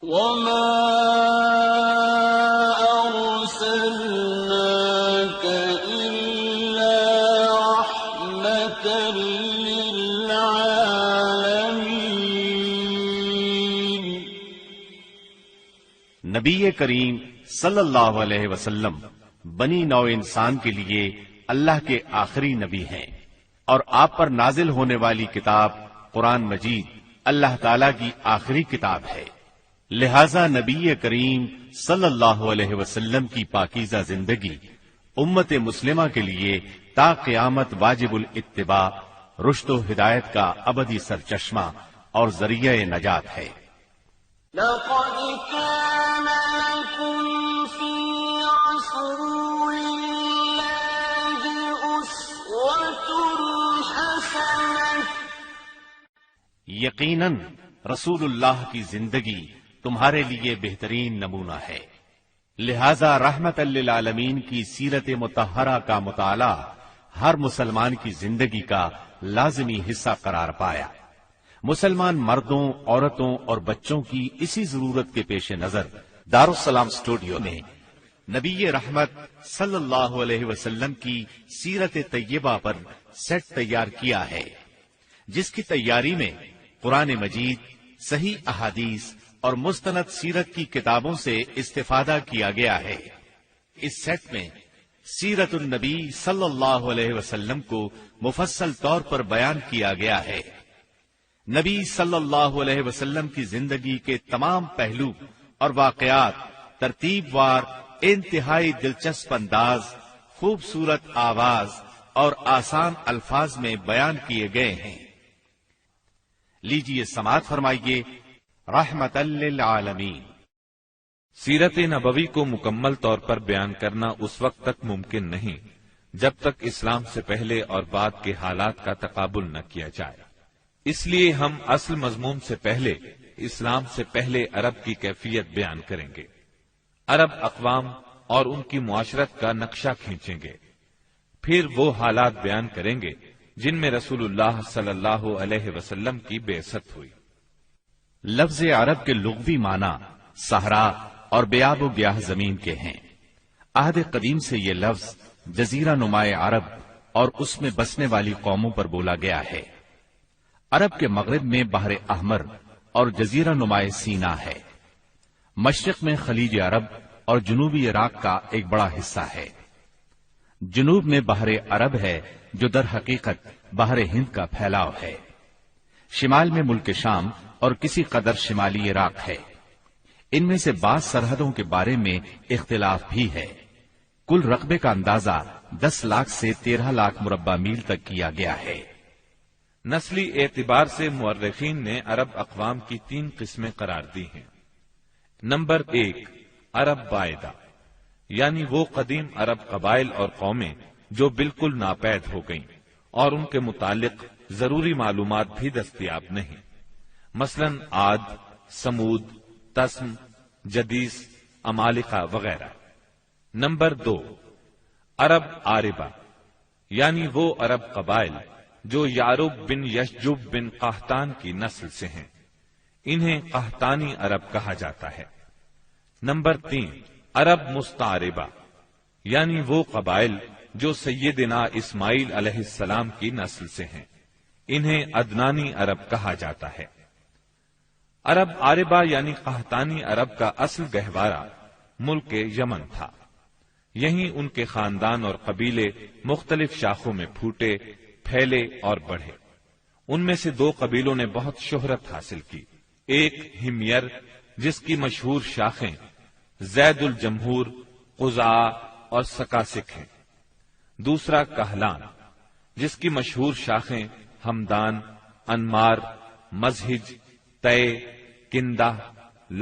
وَمَا أَرْسَلْنَاكَ إِلَّا رَحْمَةً لِّلْعَالَمِينَ۔ نبی کریم صلی اللہ علیہ وسلم بنی نوع انسان کے لیے اللہ کے آخری نبی ہیں، اور آپ پر نازل ہونے والی کتاب قرآن مجید اللہ تعالی کی آخری کتاب ہے، لہذا نبی کریم صلی اللہ علیہ وسلم کی پاکیزہ زندگی امت مسلمہ کے لیے تا قیامت واجب الاتباع، رشد و ہدایت کا ابدی سرچشمہ اور ذریعہ نجات ہے۔ لَقَدْ كَانَ لَكُمْ فِي رَسُولِ اللَّهِ أُسْوَةٌ حَسَنَةٌ۔ یقیناً رسول اللہ کی زندگی تمہارے لیے بہترین نمونہ ہے، لہذا رحمت للعالمین کی سیرت مطہرہ کا مطالعہ ہر مسلمان کی زندگی کا لازمی حصہ قرار پایا۔ مسلمان مردوں، عورتوں اور بچوں کی اسی ضرورت کے پیش نظر دارالسلام اسٹوڈیو نے نبی رحمت صلی اللہ علیہ وسلم کی سیرت طیبہ پر سیٹ تیار کیا ہے، جس کی تیاری میں قرآن مجید، صحیح احادیث اور مستند سیرت کی کتابوں سے استفادہ کیا گیا ہے۔ اس سیٹ میں سیرت النبی صلی اللہ علیہ وسلم کو مفصل طور پر بیان کیا گیا ہے۔ نبی صلی اللہ علیہ وسلم کی زندگی کے تمام پہلو اور واقعات ترتیب وار انتہائی دلچسپ انداز، خوبصورت آواز اور آسان الفاظ میں بیان کیے گئے ہیں۔ لیجیے سماعت فرمائیے رحمت للعالمین۔ سیرت نبوی کو مکمل طور پر بیان کرنا اس وقت تک ممکن نہیں جب تک اسلام سے پہلے اور بعد کے حالات کا تقابل نہ کیا جائے۔ اس لیے ہم اصل مضمون سے پہلے اسلام سے پہلے عرب کی کیفیت بیان کریں گے، عرب اقوام اور ان کی معاشرت کا نقشہ کھینچیں گے، پھر وہ حالات بیان کریں گے جن میں رسول اللہ صلی اللہ علیہ وسلم کی بعثت ہوئی۔ لفظ عرب کے لغوی معنی صحرا اور بیاب و گیاہ زمین کے ہیں۔ عہد قدیم سے یہ لفظ جزیرہ نمائے عرب اور اس میں بسنے والی قوموں پر بولا گیا ہے۔ عرب کے مغرب میں بحر احمر اور جزیرہ نمائے سینا ہے۔ مشرق میں خلیج عرب اور جنوبی عراق کا ایک بڑا حصہ ہے۔ جنوب میں بحر عرب ہے جو در حقیقت بحر ہند کا پھیلاؤ ہے۔ شمال میں ملک شام اور کسی قدر شمالی عراق ہے۔ ان میں سے بعض سرحدوں کے بارے میں اختلاف بھی ہے۔ کل رقبے کا اندازہ 10 لاکھ سے 13 لاکھ مربع میل تک کیا گیا ہے۔ نسلی اعتبار سے مورخین نے عرب اقوام کی 3 قسمیں قرار دی ہیں۔ نمبر 1، عرب بائدہ، یعنی وہ قدیم عرب قبائل اور قومیں جو بالکل ناپید ہو گئیں اور ان کے متعلق ضروری معلومات بھی دستیاب نہیں، مثلاً عاد، سمود، تسم، جدیس، عمالقہ وغیرہ۔ نمبر 2، عرب عاربہ، یعنی وہ عرب قبائل جو یعرب بن یشجب بن قحطان کی نسل سے ہیں، انہیں قحطانی عرب کہا جاتا ہے۔ نمبر 3، عرب مستعربہ، یعنی وہ قبائل جو سیدنا اسماعیل علیہ السلام کی نسل سے ہیں، انہیں عدنانی عرب کہا جاتا ہے۔ عرب عاربہ یعنی قحطانی عرب کا اصل گہوارہ ملک یمن تھا۔ یہیں ان کے خاندان اور قبیلے مختلف شاخوں میں پھوٹے، پھیلے اور بڑھے۔ ان میں سے 2 قبیلوں نے بہت شہرت حاصل کی، ایک ہمیر جس کی مشہور شاخیں زید الجمہور، قزاع اور سکاسک ہیں، دوسرا کہلان جس کی مشہور شاخیں ہمدان، انمار، مزہج، تے، کندہ،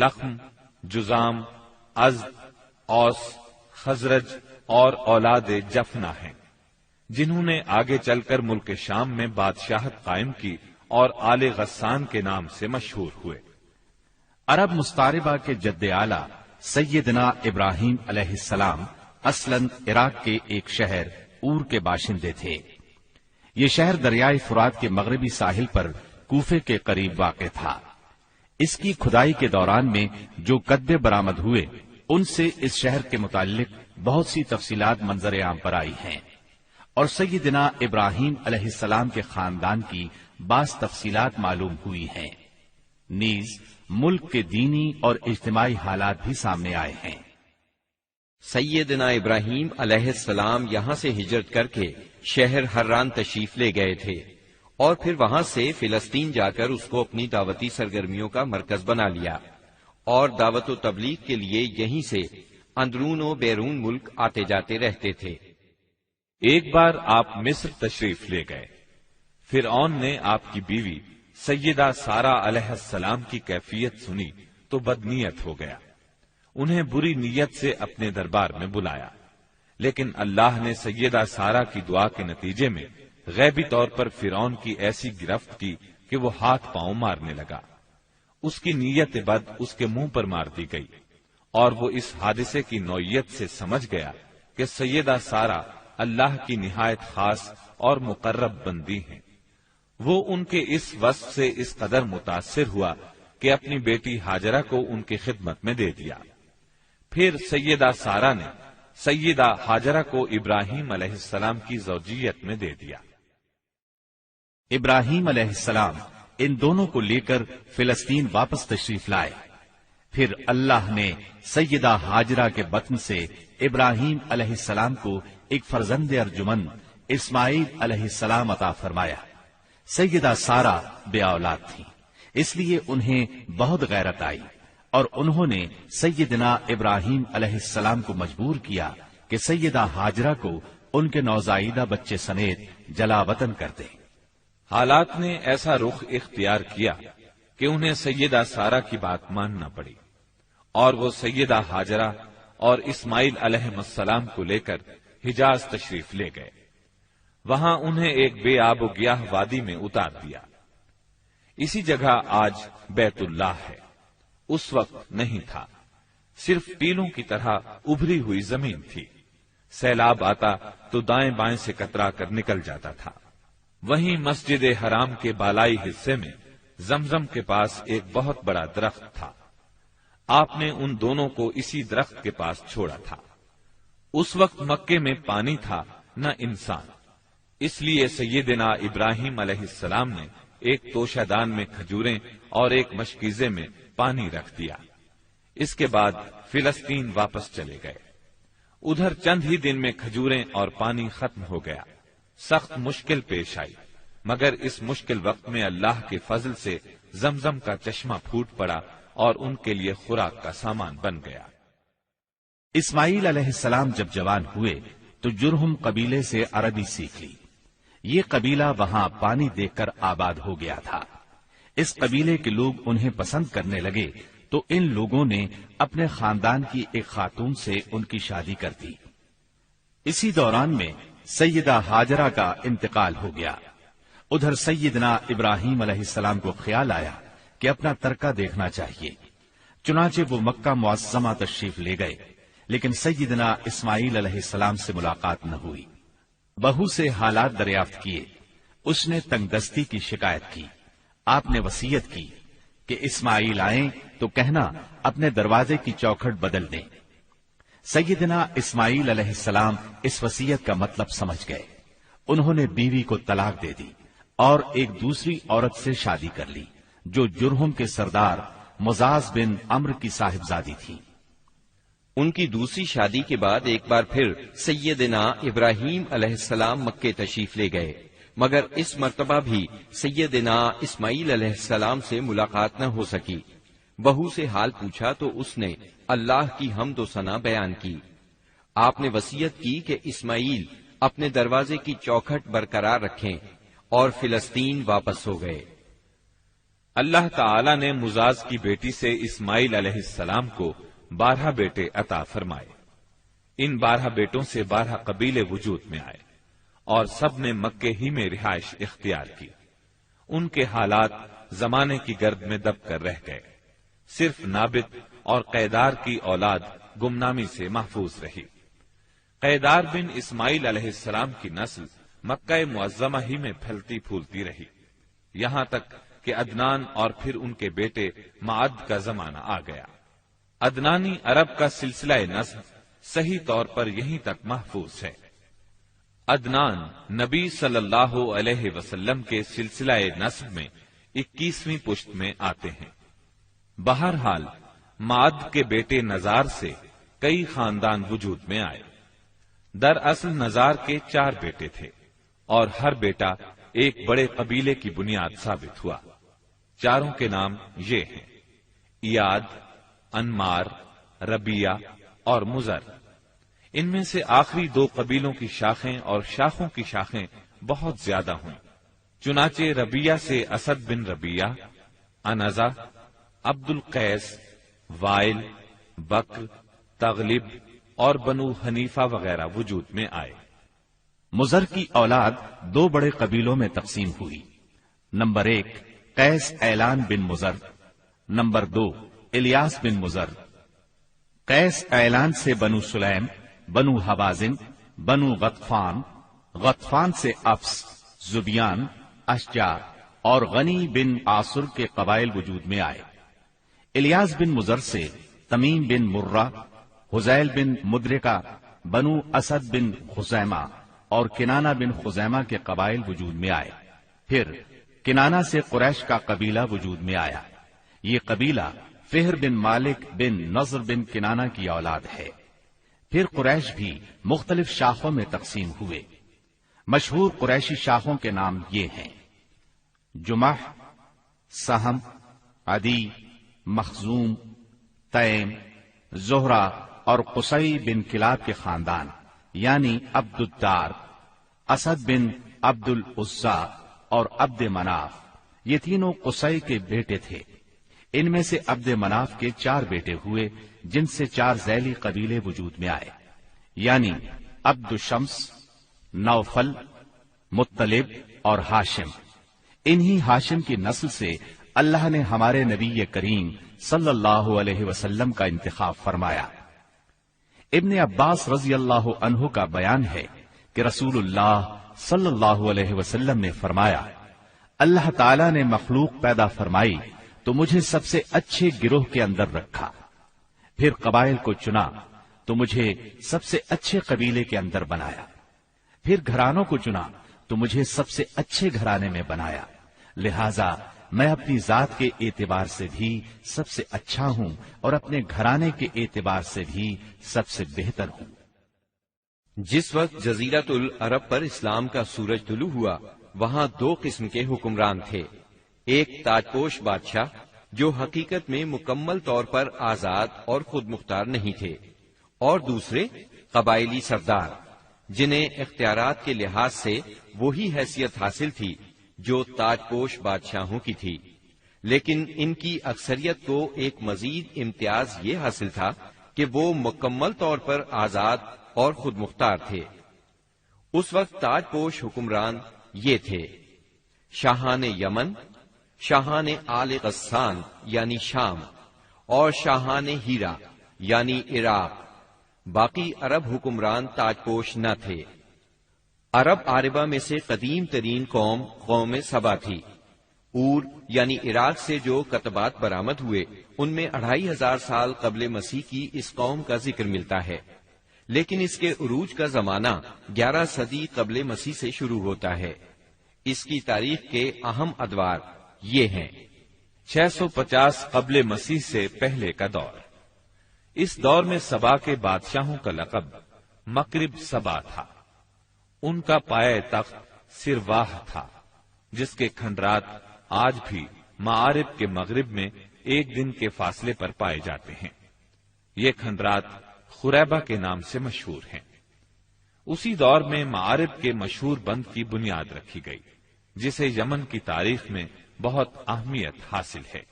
لخم، جزام، ازد، اوس، خزرج اور اولاد جفنا ہیں، جنہوں نے آگے چل کر ملک شام میں بادشاہت قائم کی اور آل غسان کے نام سے مشہور ہوئے۔ عرب مستعربہ کے جد اعلی سیدنا ابراہیم علیہ السلام اصلاً عراق کے ایک شہر اور کے باشندے تھے۔ یہ شہر دریائے فرات کے مغربی ساحل پر کوفے کے قریب واقع تھا۔ اس کی کھدائی کے دوران میں جو کدبے برآمد ہوئے ان سے اس شہر کے متعلق بہت سی تفصیلات منظر عام پر آئی ہیں، اور سیدنا ابراہیم علیہ السلام کے خاندان کی بعض تفصیلات معلوم ہوئی ہیں، نیز ملک کے دینی اور اجتماعی حالات بھی سامنے آئے ہیں۔ سیدنا ابراہیم علیہ السلام یہاں سے ہجرت کر کے شہر حران تشریف لے گئے تھے، اور پھر وہاں سے فلسطین جا کر اس کو اپنی دعوتی سرگرمیوں کا مرکز بنا لیا، اور دعوت و تبلیغ کے لیے یہیں سے اندرون و بیرون ملک آتے جاتے رہتے تھے۔ ایک بار آپ مصر تشریف لے گئے۔ فرعون نے آپ کی بیوی سیدہ سارہ علیہ السلام کی کیفیت سنی تو بدنیت ہو گیا، انہیں بری نیت سے اپنے دربار میں بلایا، لیکن اللہ نے سیدہ سارہ کی دعا کے نتیجے میں غیبی طور پر فرعون کی ایسی گرفت کی کہ وہ ہاتھ پاؤں مارنے لگا۔ اس کی نیت بد اس کے منہ پر مار دی گئی، اور وہ اس حادثے کی نوعیت سے سمجھ گیا کہ سیدہ سارہ اللہ کی نہایت خاص اور مقرب بندی ہیں۔ وہ ان کے اس وصف سے اس قدر متاثر ہوا کہ اپنی بیٹی ہاجرہ کو ان کی خدمت میں دے دیا۔ پھر سیدہ سارہ نے سیدہ ہاجرہ کو ابراہیم علیہ السلام کی زوجیت میں دے دیا۔ ابراہیم علیہ السلام ان دونوں کو لے کر فلسطین واپس تشریف لائے۔ پھر اللہ نے سیدہ ہاجرہ کے بطن سے ابراہیم علیہ السلام کو ایک فرزند ارجمند اسماعیل علیہ السلام عطا فرمایا۔ سیدہ سارہ بے اولاد تھیں، اس لیے انہیں بہت غیرت آئی، اور انہوں نے سیدنا ابراہیم علیہ السلام کو مجبور کیا کہ سیدہ ہاجرہ کو ان کے نوزائیدہ بچے سمیت جلا وطن کر دیں۔ حالات نے ایسا رخ اختیار کیا کہ انہیں سیدہ سارہ کی بات ماننا پڑی، اور وہ سیدہ ہاجرہ اور اسماعیل علیہ السلام کو لے کر حجاز تشریف لے گئے۔ وہاں انہیں ایک بے آب و گیاہ وادی میں اتار دیا۔ اسی جگہ آج بیت اللہ ہے، اس وقت نہیں تھا، صرف ٹیلوں کی طرح ابھری ہوئی زمین تھی۔ سیلاب آتا تو دائیں بائیں سے کترا کر نکل جاتا تھا۔ وہیں مسجد حرام کے بالائی حصے میں زمزم کے پاس ایک بہت بڑا درخت تھا۔ آپ نے ان دونوں کو اسی درخت کے پاس چھوڑا تھا۔ اس وقت مکے میں پانی تھا نہ انسان، اس لیے سیدنا ابراہیم علیہ السلام نے ایک توشہ دان میں کھجوریں اور ایک مشکیزے میں پانی رکھ دیا۔ اس کے بعد فلسطین واپس چلے گئے۔ ادھر چند ہی دن میں کھجوریں اور پانی ختم ہو گیا۔ سخت مشکل پیش آئی، مگر اس مشکل وقت میں اللہ کے فضل سے زمزم کا چشمہ پھوٹ پڑا اور ان کے لیے خوراک کا سامان بن گیا۔ اسماعیل علیہ السلام جب جوان ہوئے تو جرہم قبیلے سے عربی سیکھ لی۔ یہ قبیلہ وہاں پانی دیکھ کر آباد ہو گیا تھا۔ اس قبیلے کے لوگ انہیں پسند کرنے لگے تو ان لوگوں نے اپنے خاندان کی ایک خاتون سے ان کی شادی کر دی۔ اسی دوران میں سیدہ ہاجرہ کا انتقال ہو گیا۔ ادھر سیدنا ابراہیم علیہ السلام کو خیال آیا کہ اپنا ترکہ دیکھنا چاہیے، چنانچہ وہ مکہ معظمہ تشریف لے گئے، لیکن سیدنا اسماعیل علیہ السلام سے ملاقات نہ ہوئی۔ بہو سے حالات دریافت کیے، اس نے تنگ دستی کی شکایت کی۔ آپ نے وصیت کی کہ اسماعیل آئیں تو کہنا اپنے دروازے کی چوکھٹ بدل دیں۔ سیدنا اسماعیل علیہ السلام اس وصیت کا مطلب سمجھ گئے۔ انہوں نے بیوی کو طلاق دے دی اور ایک دوسری عورت سے شادی کر لی جو جرہم کے سردار مزاز بن عمرو کی صاحبزادی تھی۔ ان کی دوسری شادی کے بعد ایک بار پھر سیدنا ابراہیم علیہ السلام مکے تشریف لے گئے، مگر اس مرتبہ بھی سیدنا اسماعیل علیہ السلام سے ملاقات نہ ہو سکی۔ بہو سے حال پوچھا تو اس نے اللہ کی حمد و ثنا بیان کی۔ آپ نے وصیت کی کہ اسماعیل اپنے دروازے کی چوکھٹ برقرار رکھیں، اور فلسطین واپس ہو گئے۔ اللہ تعالی نے مزاز کی بیٹی سے اسماعیل علیہ السلام کو 12 بیٹے عطا فرمائے۔ ان 12 بیٹوں سے 12 قبیلے وجود میں آئے اور سب نے مکے ہی میں رہائش اختیار کی۔ ان کے حالات زمانے کی گرد میں دب کر رہ گئے، صرف نابت اور قیدار کی اولاد گمنامی سے محفوظ رہی۔ قیدار بن اسماعیل علیہ السلام کی نسل مکہ معظمہ ہی میں پھلتی پھولتی رہی، یہاں تک کہ عدنان اور پھر ان کے بیٹے معد کا زمانہ آ گیا۔ عدنانی عرب کا سلسلہ نسب صحیح طور پر یہیں تک محفوظ ہے۔ عدنان نبی صلی اللہ علیہ وسلم کے سلسلہ نسب میں 21ویں پشت میں آتے ہیں۔ بہرحال معد کے بیٹے نزار سے کئی خاندان وجود میں آئے۔ دراصل نزار کے 4 بیٹے تھے اور ہر بیٹا ایک بڑے قبیلے کی بنیاد ثابت ہوا۔ چاروں کے نام یہ ہیں: ایاد، انمار، ربیہ اور مزر۔ ان میں سے آخری 2 قبیلوں کی شاخیں اور شاخوں کی شاخیں بہت زیادہ ہوئیں۔ چنانچہ ربیہ سے اسد بن ربیہ، انزا، عبد القیس، وائل، بکر، تغلب اور بنو حنیفہ وغیرہ وجود میں آئے۔ مزر کی اولاد 2 بڑے قبیلوں میں تقسیم ہوئی۔ نمبر 1 قیس اعلان بن مزر، نمبر 2 الیاس بن مزر۔ قیس اعلان سے بنو سلیم، بنو حوازن، بنو غطفان، غطفان سے افس، زبیان، اشجار اور غنی بن عاصر کے قبائل وجود میں آئے۔ الیاس بن مزر سے تمیم بن مرہ، حزیل بن مدرکہ، بنو اسد بن خزیمہ اور کنانہ بن خزیمہ کے قبائل وجود میں آئے۔ پھر کنانہ سے قریش کا قبیلہ وجود میں آیا۔ یہ قبیلہ فہر بن مالک بن نضر بن کنانہ کی اولاد ہے۔ پھر قریش بھی مختلف شاخوں میں تقسیم ہوئے۔ مشہور قریشی شاخوں کے نام یہ ہیں: جمح، سہم، عدی، مخزوم، تیم، زہرہ اور قصی بن کلاب کے خاندان، یعنی عبد الدار، اسد بن عبد العزا اور عبد مناف۔ یہ تینوں قصی کے بیٹے تھے۔ ان میں سے عبد مناف کے 4 بیٹے ہوئے، جن سے 4 ذیلی قبیلے وجود میں آئے، یعنی عبد الشمس، نوفل، مطلب اور ہاشم۔ انہی ہاشم کی نسل سے اللہ نے ہمارے نبی کریم صلی اللہ علیہ وسلم کا انتخاب فرمایا۔ ابن عباس رضی اللہ عنہ کا بیان ہے کہ رسول اللہ صلی اللہ علیہ وسلم نے فرمایا، اللہ تعالی نے مخلوق پیدا فرمائی تو مجھے سب سے اچھے گروہ کے اندر رکھا، پھر قبائل کو چنا تو مجھے سب سے اچھے قبیلے کے اندر بنایا، پھر گھرانوں کو چنا تو مجھے سب سے اچھے گھرانے میں بنایا، لہذا میں اپنی ذات کے اعتبار سے بھی سب سے اچھا ہوں اور اپنے گھرانے کے اعتبار سے بھی سب سے بہتر ہوں۔ جس وقت جزیرۃ العرب پر اسلام کا سورج طلوع ہوا، وہاں 2 قسم کے حکمران تھے۔ ایک تاجپوش بادشاہ جو حقیقت میں مکمل طور پر آزاد اور خود مختار نہیں تھے، اور دوسرے قبائلی سردار جنہیں اختیارات کے لحاظ سے وہی حیثیت حاصل تھی جو تاجپوش بادشاہوں کی تھی، لیکن ان کی اکثریت کو ایک مزید امتیاز یہ حاصل تھا کہ وہ مکمل طور پر آزاد اور خود مختار تھے۔ اس وقت تاجپوش حکمران یہ تھے: شاہان یمن، شاہان آل غسان یعنی شام، اور شاہان ہیرا یعنی عراق۔ باقی عرب حکمران تاجپوش نہ تھے۔ عرب عاربہ میں سے قدیم ترین قوم سبا تھی۔ اور یعنی عراق سے جو کتبات برآمد ہوئے ان میں 2500 سال قبل مسیح کی اس قوم کا ذکر ملتا ہے، لیکن اس کے عروج کا زمانہ 11 صدی قبل مسیح سے شروع ہوتا ہے۔ اس کی تاریخ کے اہم ادوار یہ ہیں: 650 قبل مسیح سے پہلے کا دور۔ اس دور میں سبا کے بادشاہوں کا لقب مکرب سبا تھا۔ ان کا پایہ تخت سرواہ تھا، جس کے کھنڈرات آج بھی معارب کے مغرب میں 1 دن کے فاصلے پر پائے جاتے ہیں۔ یہ کھنڈرات خریبہ کے نام سے مشہور ہیں۔ اسی دور میں معارب کے مشہور بند کی بنیاد رکھی گئی، جسے یمن کی تاریخ میں بہت اہمیت حاصل ہے۔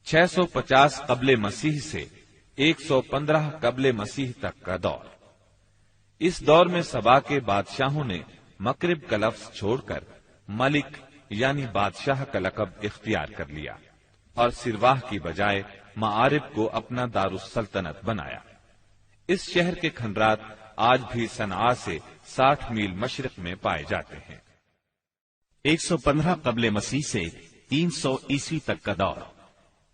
650 قبل مسیح سے 115 قبل مسیح تک کا دور۔ اس دور میں سبا کے بادشاہوں نے مکرب کا لفظ چھوڑ کر ملک یعنی بادشاہ کا لقب اختیار کر لیا اور سرواہ کی بجائے معارب کو اپنا دارالسلطنت بنایا۔ اس شہر کے کھنڈرات آج بھی صنعاء سے 60 میل مشرق میں پائے جاتے ہیں۔ 115 قبل مسیح سے 300 عیسوی تک کا دور۔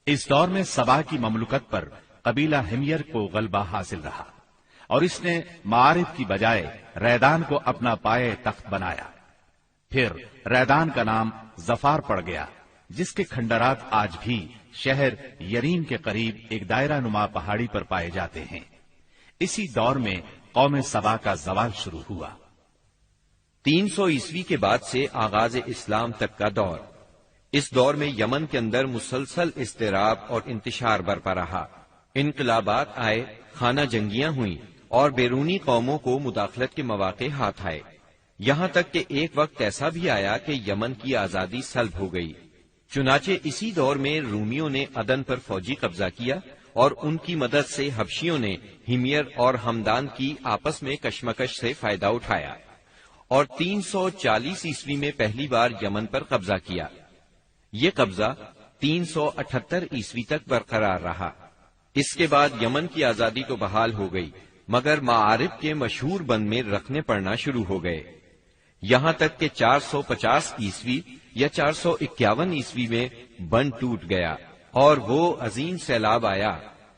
اس دور میں سبا کی مملکت پر قبیلہ ہمیر کو غلبہ حاصل رہا اور اس نے معارف کی بجائے ریدان کو اپنا پائے تخت بنایا۔ پھر ریدان کا نام ظفار پڑ گیا، جس کے کھنڈرات آج بھی شہر یریم کے قریب ایک دائرہ نما پہاڑی پر پائے جاتے ہیں۔ اسی دور میں قوم سبا کا زوال شروع ہوا۔ 300 عیسوی کے بعد سے آغاز اسلام تک کا دور۔ اس دور میں یمن کے اندر مسلسل اضطراب اور انتشار برپا رہا۔ انقلابات آئے، خانہ جنگیاں ہوئیں اور بیرونی قوموں کو مداخلت کے مواقع ہاتھ آئے، یہاں تک کہ ایک وقت ایسا بھی آیا کہ یمن کی آزادی سلب ہو گئی۔ چنانچہ اسی دور میں رومیوں نے عدن پر فوجی قبضہ کیا اور ان کی مدد سے حبشیوں نے ہمیر اور ہمدان کی آپس میں کشمکش سے فائدہ اٹھایا اور 340 عیسوی میں پہلی بار یمن پر قبضہ کیا۔ یہ قبضہ 378 عیسوی تک برقرار رہا۔ اس کے بعد یمن کی آزادی تو بحال ہو گئی، مگر معارف کے مشہور بند میں رکھنے پڑنا شروع ہو گئے، یہاں تک کہ 450 عیسوی یا 451 عیسوی میں بند ٹوٹ گیا اور وہ عظیم سیلاب آیا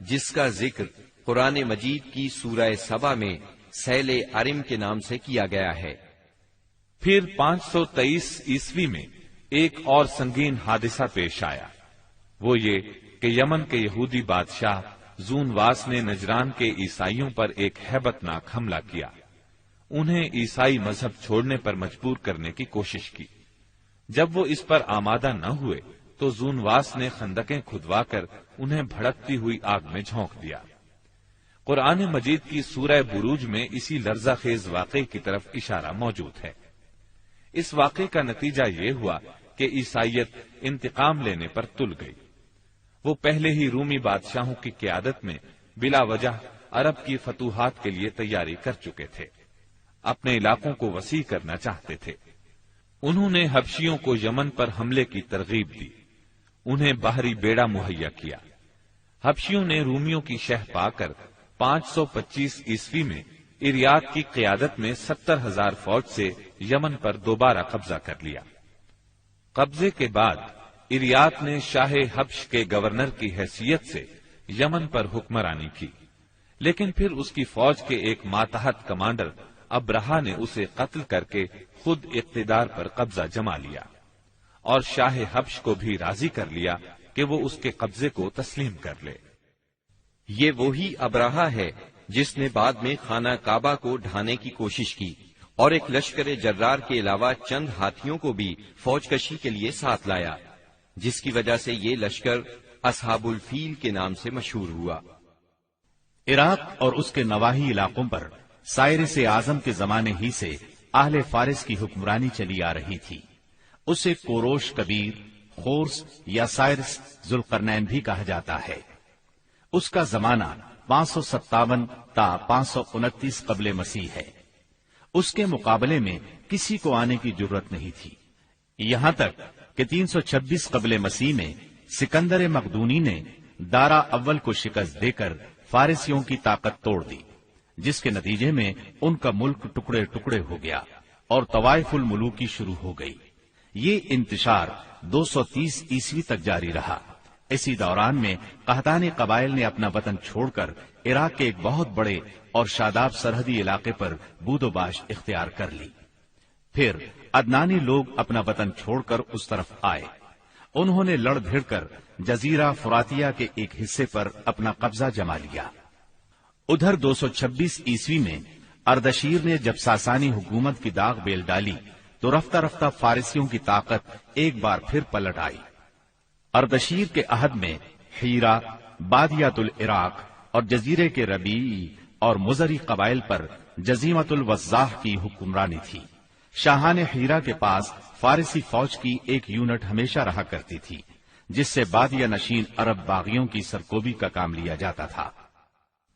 جس کا ذکر قرآن مجید کی سورہ سبا میں سیل ارم کے نام سے کیا گیا ہے۔ پھر 523 عیسوی میں ایک اور سنگین حادثہ پیش آیا، وہ یہ کہ یمن کے یہودی بادشاہ زون واس نے نجران کے عیسائیوں پر ایک ہیبت ناک حملہ کیا، انہیں عیسائی مذہب چھوڑنے پر مجبور کرنے کی کوشش کی۔ جب وہ اس پر آمادہ نہ ہوئے تو زون واس نے خندقیں کھدوا کر انہیں بھڑکتی ہوئی آگ میں جھونک دیا۔ قرآن مجید کی سورہ بروج میں اسی لرزہ خیز واقعے کی طرف اشارہ موجود ہے۔ اس واقعے کا نتیجہ یہ ہوا کہ عیسائیت انتقام لینے پر تل گئی۔ وہ پہلے ہی رومی بادشاہوں کی قیادت میں بلا وجہ عرب کی فتوحات کے لیے تیاری کر چکے تھے، اپنے علاقوں کو وسیع کرنا چاہتے تھے۔ انہوں نے حبشیوں کو یمن پر حملے کی ترغیب دی، انہیں باہری بیڑا مہیا کیا۔ حبشیوں نے رومیوں کی شہ پا کر 525 عیسوی میں اریات کی قیادت میں 70,000 فوج سے یمن پر دوبارہ قبضہ کر لیا۔ قبضے کے بعد اریات نے شاہ حبش کے گورنر کی حیثیت سے یمن پر حکمرانی کی، لیکن پھر اس کی فوج کے ایک ماتحت کمانڈر ابرہا نے اسے قتل کر کے خود اقتدار پر قبضہ جما لیا اور شاہ حبش کو بھی راضی کر لیا کہ وہ اس کے قبضے کو تسلیم کر لے۔ یہ وہی ابرہا ہے جس نے بعد میں خانہ کعبہ کو ڈھانے کی کوشش کی اور ایک لشکر جرار کے علاوہ چند ہاتھیوں کو بھی فوج کشی کے لیے ساتھ لایا، جس کی وجہ سے یہ لشکر اصحاب الفیل کے نام سے مشہور ہوا۔ عراق اور اس کے نواحی علاقوں پر سائرس اعظم کے زمانے ہی سے اہل فارس کی حکمرانی چلی آ رہی تھی۔ اسے کوروش کبیر، خورس یا سائرس ذوالقرنین بھی کہا جاتا ہے۔ اس کا زمانہ 557 تا 529 قبل مسیح ہے۔ اس کے مقابلے میں کسی کو آنے کی جرت نہیں تھی، یہاں تک کہ 326 قبل مسیح میں سکندر مقدونی نے دارا اول کو شکست دے کر فارسیوں کی طاقت توڑ دی، جس کے نتیجے میں ان کا ملک ٹکڑے ٹکڑے ہو گیا اور طوائف الملوکی شروع ہو گئی۔ یہ انتشار 230 عیسوی تک جاری رہا۔ اسی دوران میں قحطانی قبائل نے اپنا وطن چھوڑ کر عراق کے ایک بہت بڑے اور شاداب سرحدی علاقے پر بود و باش اختیار کر لی۔ پھر عدنانی لوگ اپنا وطن چھوڑ کر اس طرف آئے، انہوں نے لڑ بھیڑ کر جزیرہ فراتیہ کے ایک حصے پر اپنا قبضہ جما لیا۔ ادھر 226 عیسوی میں اردشیر نے جب ساسانی حکومت کی داغ بیل ڈالی تو رفتہ رفتہ فارسیوں کی طاقت ایک بار پھر پلٹ آئی۔ اردشیر کے عہد میں حیرہ، بادیات العراق اور جزیرے کے ربیعی اور مزری قبائل پر جزیمت الوضاح کی حکمرانی تھی۔ شاہان حیرہ کے پاس فارسی فوج کی ایک یونٹ ہمیشہ رہا کرتی تھی، جس سے بادیہ نشین عرب باغیوں کی سرکوبی کا کام لیا جاتا تھا۔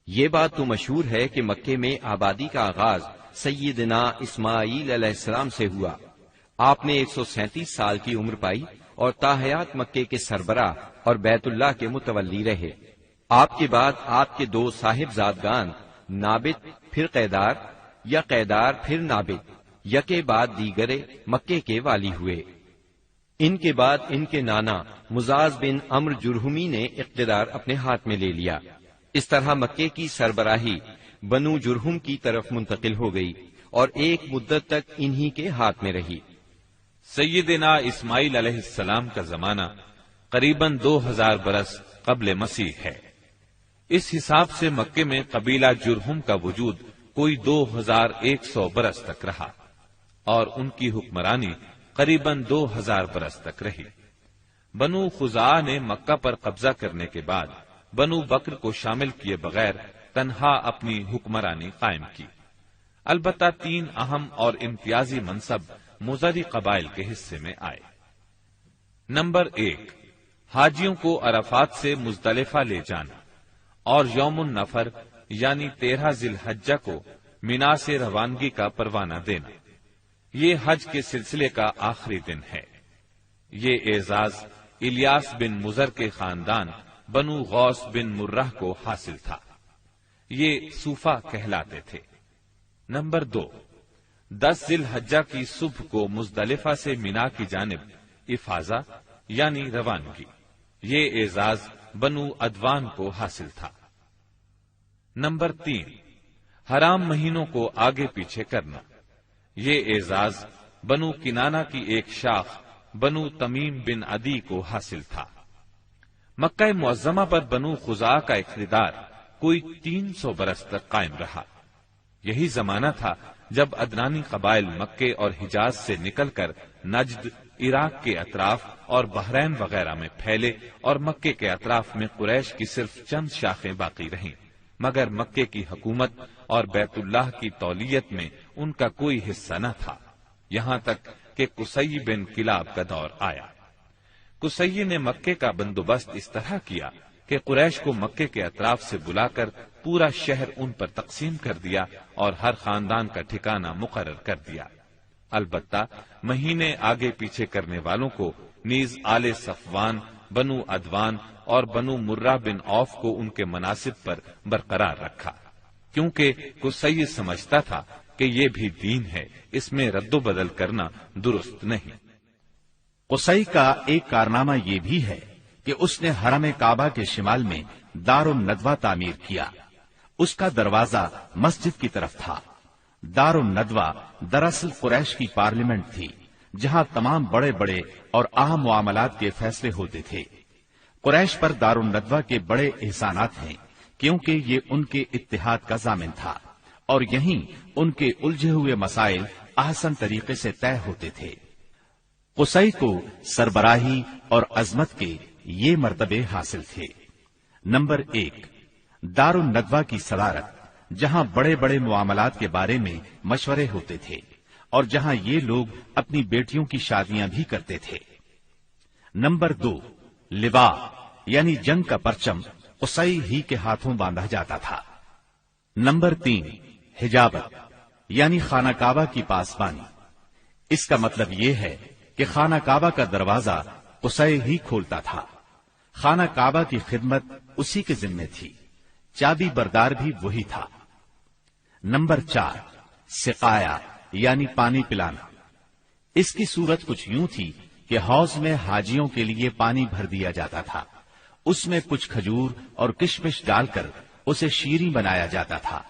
یہ بات تو مشہور ہے کہ مکے میں آبادی کا آغاز سیدنا اسماعیل علیہ السلام سے ہوا۔ آپ نے 137 سال کی عمر پائی اور تاحیات مکے کے سربراہ اور بیت اللہ کے متولی رہے۔ آپ کے بعد آپ کے 2 صاحبزادگان نابت پھر قیدار یا قیدار پھر نابت یکے بعد دیگرے مکے کے والی ہوئے۔ ان کے بعد ان کے نانا مزاز بن عمرو جرہمی نے اقتدار اپنے ہاتھ میں لے لیا۔ اس طرح مکے کی سربراہی بنو جرہم کی طرف منتقل ہو گئی اور ایک مدت تک انہی کے ہاتھ میں رہی۔ سیدنا اسماعیل علیہ السلام کا زمانہ قریباً 2000 برس قبل مسیح ہے۔ اس حساب سے مکے میں قبیلہ جرہم کا وجود کوئی 2100 برس تک رہا اور ان کی حکمرانی قریباً 2000 برس تک رہی۔ بنو خزاعہ نے مکہ پر قبضہ کرنے کے بعد بنو بکر کو شامل کیے بغیر تنہا اپنی حکمرانی قائم کی۔ البتہ 3 اہم اور امتیازی منصب مضری قبائل کے حصے میں آئے۔ نمبر 1، حاجیوں کو عرفات سے مزدلفہ لے جانا اور یوم النفر یعنی 13 ذی الحجہ کو مینا سے روانگی کا پروانہ دینا۔ یہ حج کے سلسلے کا آخری دن ہے۔ یہ اعزاز الیاس بن مضر کے خاندان بنو غوث بن مرہ کو حاصل تھا۔ یہ صوفہ کہلاتے تھے۔ نمبر 2، 10 ذی الحجہ کی صبح کو مزدلفہ سے مینا کی جانب افاضہ یعنی روانگی۔ یہ اعزاز بنو ادوان کو حاصل تھا۔ نمبر 3، حرام مہینوں کو آگے پیچھے کرنا۔ یہ اعزاز بنو کنانہ کی ایک شاخ بنو تمیم بن عدی کو حاصل تھا۔ مکہ معظمہ پر بنو خزاعہ کا اقتدار کوئی 300 برس تک قائم رہا۔ یہی زمانہ تھا جب ادنانی قبائل مکے اور حجاز سے نکل کر نجد، عراق کے اطراف اور بحرین وغیرہ میں پھیلے اور مکے کے اطراف میں قریش کی صرف چند شاخیں باقی رہیں، مگر مکے کی حکومت اور بیت اللہ کی تولیت میں ان کا کوئی حصہ نہ تھا، یہاں تک کہ قصی بن کلاب کا دور آیا۔ قصی نے مکے کا بندوبست اس طرح کیا کہ قریش کو مکے کے اطراف سے بلا کر پورا شہر ان پر تقسیم کر دیا اور ہر خاندان کا ٹھکانہ مقرر کر دیا۔ البتہ مہینے آگے پیچھے کرنے والوں کو نیز آل صفوان، بنو ادوان اور بنو مرہ بن عوف کو ان کے مناصب پر برقرار رکھا، کیونکہ قصی سمجھتا تھا کہ یہ بھی دین ہے، اس میں رد و بدل کرنا درست نہیں۔ قصی کا ایک کارنامہ یہ بھی ہے کہ اس نے حرم کعبہ کے شمال میں دار الندوہ تعمیر کیا۔ اس کا دروازہ مسجد کی طرف تھا۔ دار الندوہ دراصل قریش کی پارلیمنٹ تھی، جہاں تمام بڑے بڑے اور اہم معاملات کے فیصلے ہوتے تھے۔ قریش پر دار الندوہ کے بڑے احسانات ہیں، کیونکہ یہ ان کے اتحاد کا ضامن تھا اور یہیں ان کے الجھے ہوئے مسائل احسن طریقے سے طے ہوتے تھے۔ قصی کو سربراہی اور عظمت کے یہ مرتبے حاصل تھے۔ نمبر 1، دار الندوہ کی صدارت، جہاں بڑے بڑے معاملات کے بارے میں مشورے ہوتے تھے اور جہاں یہ لوگ اپنی بیٹیوں کی شادیاں بھی کرتے تھے۔ نمبر 2، لوا یعنی جنگ کا پرچم قصی ہی کے ہاتھوں باندھا جاتا تھا۔ نمبر 3، حجابت یعنی خانہ کعبہ کی پاسبانی۔ اس کا مطلب یہ ہے کہ خانہ کعبہ کا دروازہ قصی ہی کھولتا تھا۔ خانہ کعبہ کی خدمت اسی کے ذمے تھی، چابی بردار بھی وہی تھا۔ نمبر 4، سقایا یعنی پانی پلانا۔ اس کی صورت کچھ یوں تھی کہ حوض میں حاجیوں کے لیے پانی بھر دیا جاتا تھا، اس میں کچھ کھجور اور کشمش ڈال کر اسے شیریں بنایا جاتا تھا۔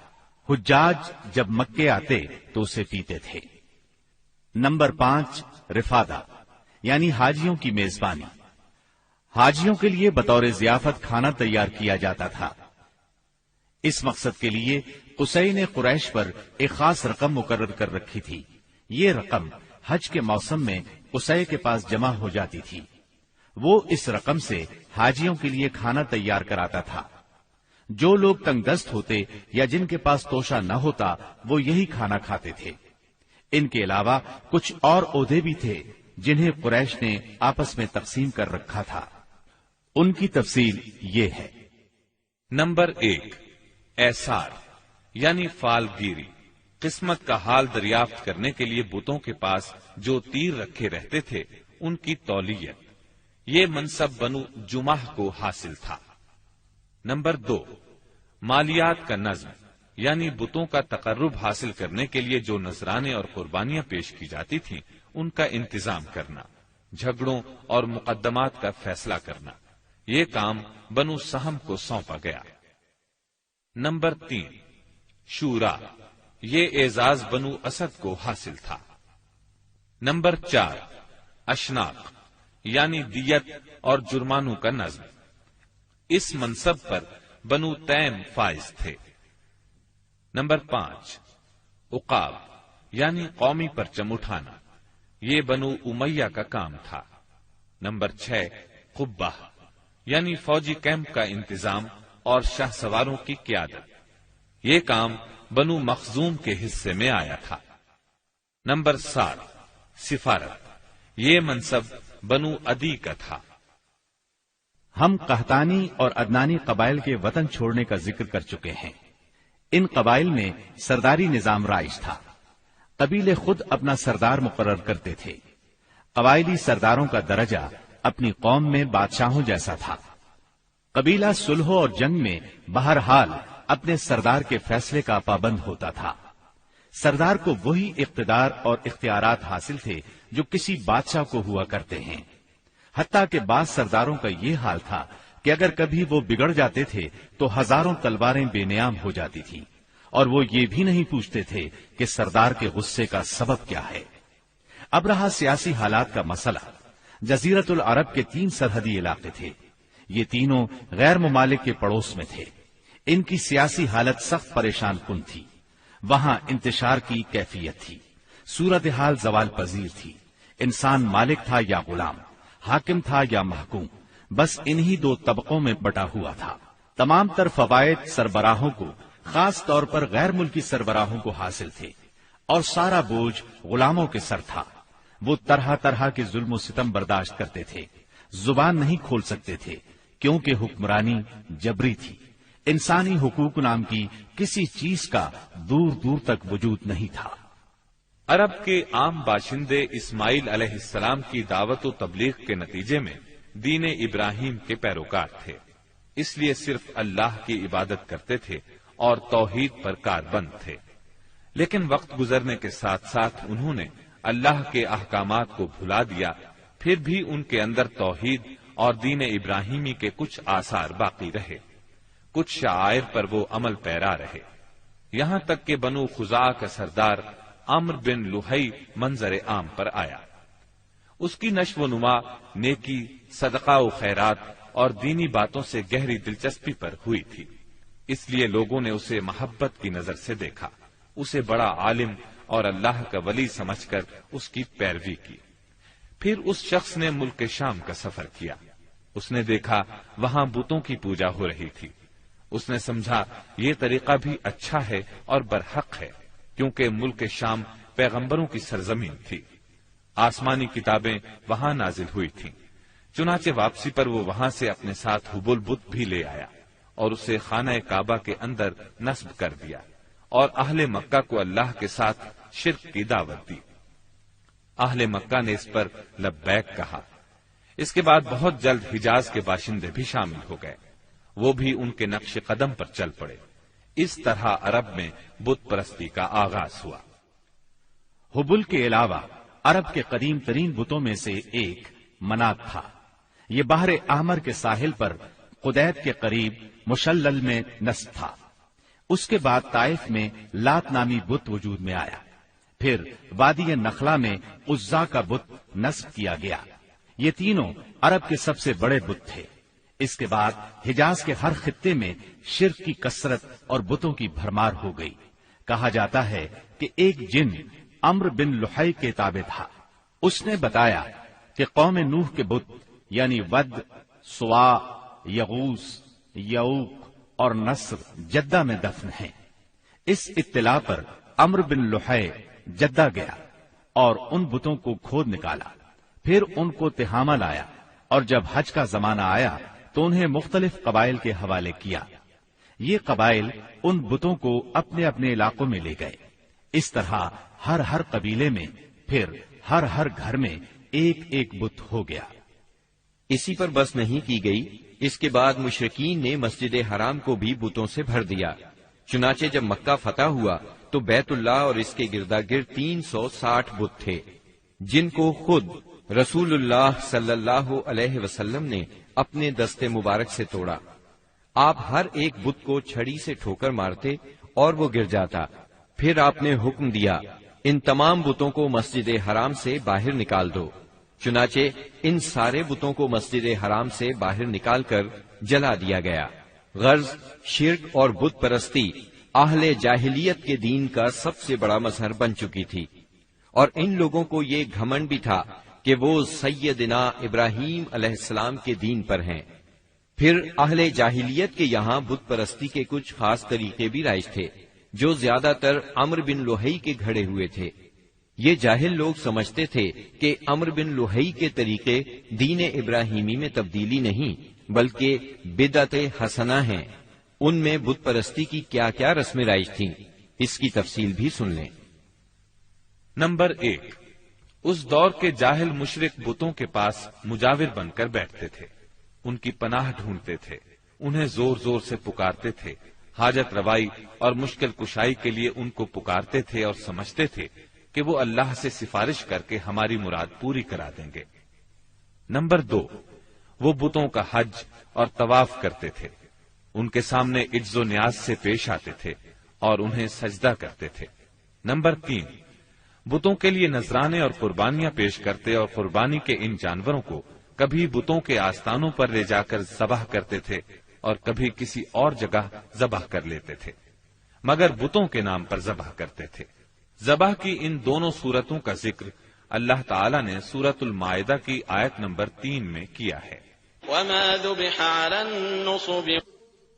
حجاج جب مکے آتے تو اسے پیتے تھے۔ نمبر 5، رفادہ یعنی حاجیوں کی میزبانی۔ حاجیوں کے لیے بطور ضیافت کھانا تیار کیا جاتا تھا۔ اس مقصد کے لیے قصی نے قریش پر ایک خاص رقم مقرر کر رکھی تھی۔ یہ رقم حج کے موسم میں قصی کے پاس جمع ہو جاتی تھی۔ وہ اس رقم سے حاجیوں کے لیے کھانا تیار کراتا تھا۔ جو لوگ تنگ دست ہوتے یا جن کے پاس توشہ نہ ہوتا وہ یہی کھانا کھاتے تھے۔ ان کے علاوہ کچھ اور عہدے بھی تھے جنہیں قریش نے آپس میں تقسیم کر رکھا تھا۔ ان کی تفصیل یہ ہے۔ نمبر 1، ایثار یعنی فال گیری، قسمت کا حال دریافت کرنے کے لیے بتوں کے پاس جو تیر رکھے رہتے تھے ان کی تولیت۔ یہ منصب بنو جمح کو حاصل تھا۔ نمبر 2، مالیات کا نظم یعنی بتوں کا تقرب حاصل کرنے کے لیے جو نذرانے اور قربانیاں پیش کی جاتی تھیں ان کا انتظام کرنا، جھگڑوں اور مقدمات کا فیصلہ کرنا، یہ کام بنو سہم کو سونپا گیا۔ نمبر 3، شورا، یہ اعزاز بنو اسد کو حاصل تھا۔ نمبر 4، اشناق، یعنی دیت اور جرمانوں کا نظم، اس منصب پر بنو تیم فائز تھے۔ نمبر 5، عقاب، یعنی قومی پرچم اٹھانا، یہ بنو امیہ کا کام تھا۔ نمبر 6، قبہ، یعنی فوجی کیمپ کا انتظام اور شاہ سواروں کی قیادت، یہ کام بنو مخزوم کے حصے میں آیا تھا۔ نمبر 7، سفارت، یہ منصب بنو عدی کا تھا۔ ہم قحطانی اور عدنانی قبائل کے وطن چھوڑنے کا ذکر کر چکے ہیں۔ ان قبائل میں سرداری نظام رائج تھا۔ قبیلے خود اپنا سردار مقرر کرتے تھے۔ قبائلی سرداروں کا درجہ اپنی قوم میں بادشاہوں جیسا تھا۔ قبیلہ صلح اور جنگ میں بہرحال اپنے سردار کے فیصلے کا پابند ہوتا تھا۔ سردار کو وہی اقتدار اور اختیارات حاصل تھے جو کسی بادشاہ کو ہوا کرتے ہیں۔ حتیٰ کہ بعض سرداروں کا یہ حال تھا کہ اگر کبھی وہ بگڑ جاتے تھے تو ہزاروں تلواریں بے نیام ہو جاتی تھیں، اور وہ یہ بھی نہیں پوچھتے تھے کہ سردار کے غصے کا سبب کیا ہے۔ اب رہا سیاسی حالات کا مسئلہ۔ جزیرت العرب کے 3 سرحدی علاقے تھے۔ یہ تینوں غیر ممالک کے پڑوس میں تھے۔ ان کی سیاسی حالت سخت پریشان کن تھی۔ وہاں انتشار کی کیفیت تھی۔ صورتحال زوال پذیر تھی۔ انسان مالک تھا یا غلام، حاکم تھا یا محکوم، بس انہی 2 طبقوں میں بٹا ہوا تھا۔ تمام تر فوائد سربراہوں کو، خاص طور پر غیر ملکی سربراہوں کو حاصل تھے، اور سارا بوجھ غلاموں کے سر تھا۔ وہ طرح طرح کے ظلم و ستم برداشت کرتے تھے، زبان نہیں کھول سکتے تھے، کیونکہ حکمرانی جبری تھی۔ انسانی حقوق نام کی کسی چیز کا دور دور تک وجود نہیں تھا۔ عرب کے عام باشندے اسماعیل علیہ السلام کی دعوت و تبلیغ کے نتیجے میں دین ابراہیم کے پیروکار تھے، اس لیے صرف اللہ کی عبادت کرتے تھے اور توحید پر کاربند تھے۔ لیکن وقت گزرنے کے ساتھ ساتھ انہوں نے اللہ کے احکامات کو بھلا دیا، پھر بھی ان کے اندر توحید اور دین ابراہیمی کے کچھ آثار باقی رہے، کچھ شعائر پر وہ عمل پیرا رہے، یہاں تک کہ بنو خزاعہ کا سردار عمرو بن لحی منظر عام پر آیا۔ اس کی نشو و نما نیکی، صدقہ و خیرات اور دینی باتوں سے گہری دلچسپی پر ہوئی تھی، اس لیے لوگوں نے اسے محبت کی نظر سے دیکھا، اسے بڑا عالم اور اللہ کا ولی سمجھ کر اس کی پیروی کی۔ پھر اس شخص نے ملک شام کا سفر کیا۔ اس نے دیکھا وہاں بتوں کی پوجا ہو رہی تھی۔ اس نے سمجھا یہ طریقہ بھی اچھا ہے اور برحق ہے، کیونکہ ملک شام پیغمبروں کی سرزمین تھی، آسمانی کتابیں وہاں نازل ہوئی تھیں۔ چنانچہ واپسی پر وہ وہاں سے اپنے ساتھ حبل بت بھی لے آیا اور اسے خانہ کعبہ کے اندر نصب کر دیا، اور اہل مکہ کو اللہ کے ساتھ شرک کی دعوت دی۔ اہل مکہ نے اس پر لبیک کہا۔ اس کے بعد بہت جلد حجاز کے باشندے بھی شامل ہو گئے، وہ بھی ان کے نقش قدم پر چل پڑے۔ اس طرح عرب میں بت پرستی کا آغاز ہوا۔ حبل کے علاوہ عرب کے قدیم ترین بتوں میں سے ایک منات تھا۔ یہ بحر احمر کے ساحل پر قدید کے قریب مشلل میں نصب تھا۔ اس کے بعد طائف میں لات نامی بت وجود میں آیا، پھر وادی نخلا میں عزا کا بت نصب کیا گیا۔ یہ تینوں عرب کے سب سے بڑے بت تھے۔ اس کے بعد حجاز کے ہر خطے میں شرک کی کثرت اور بتوں کی بھرمار ہو گئی۔ کہا جاتا ہے کہ ایک جن عمرو بن لحی کے تابع تھا۔ اس نے بتایا کہ قوم نوح کے بت یعنی ود، سوا، یغوث، یعوق اور نصر جدہ میں دفن ہیں۔ اس اطلاع پر عمرو بن لحی جدہ گیا اور ان بتوں کو کھود نکالا، پھر ان کو تہامہ لایا، اور جب حج کا زمانہ آیا تو انہیں مختلف قبائل کے حوالے کیا۔ یہ قبائل ان بتوں کو اپنے اپنے علاقوں میں لے گئے۔ اس طرح ہر قبیلے میں پھر ہر گھر میں ایک ایک بت ہو گیا۔ اسی پر بس نہیں کی گئی، اس کے بعد مشرکین نے مسجد حرام کو بھی بتوں سے بھر دیا۔ چنانچہ جب مکہ فتح ہوا تو بیت اللہ اور اس کے گردا گرد 360 بت تھے، جن کو خود رسول اللہ صلی اللہ علیہ وسلم نے اپنے دستے مبارک سے توڑا. آپ ہر ایک بت کو چھڑی سے ٹھوکر مارتے اور وہ گر جاتا. پھر آپ نے حکم دیا ان تمام بتوں کو مسجد حرام سے باہر نکال دو. چنانچہ ان سارے بتوں کو مسجد حرام سے باہر نکال کر جلا دیا گیا. غرض شرک اور بت پرستی اہل جاہلیت کے دین کا سب سے بڑا مظہر بن چکی تھی، اور ان لوگوں کو یہ گھمنڈ بھی تھا کہ وہ سیدنا ابراہیم علیہ السلام کے دین پر ہیں. پھر اہل جاہلیت کے یہاں بت پرستی کے کچھ خاص طریقے بھی رائج تھے جو زیادہ تر عمرو بن لوہی کے گھڑے ہوئے تھے. یہ جاہل لوگ سمجھتے تھے کہ عمرو بن لوہی کے طریقے دین ابراہیمی میں تبدیلی نہیں بلکہ بدعت حسنہ ہیں. ان میں بت پرستی کی کیا کیا رسمیں رائج تھیں، اس کی تفصیل بھی سن لیں. نمبر 1، اس دور کے جاہل مشرک بتوں کے پاس مجاور بن کر بیٹھتے تھے، ان کی پناہ ڈھونڈتے تھے، انہیں زور زور سے پکارتے تھے، حاجت روائی اور مشکل کشائی کے لیے ان کو پکارتے تھے اور سمجھتے تھے کہ وہ اللہ سے سفارش کر کے ہماری مراد پوری کرا دیں گے. نمبر 2، وہ بتوں کا حج اور طواف کرتے تھے، ان کے سامنے عجز و نیاز سے پیش آتے تھے اور انہیں سجدہ کرتے تھے. نمبر 3، بتوں کے لیے نذرانے اور قربانیاں پیش کرتے اور قربانی کے ان جانوروں کو کبھی بتوں کے آستانوں پر لے جا کر ذبح کرتے تھے اور کبھی کسی اور جگہ ذبح کر لیتے تھے، مگر بتوں کے نام پر ذبح کرتے تھے. ذبح کی ان دونوں صورتوں کا ذکر اللہ تعالی نے سورۃ المائدہ کی آیت نمبر 3 میں کیا ہے. وما ذبح على النصب،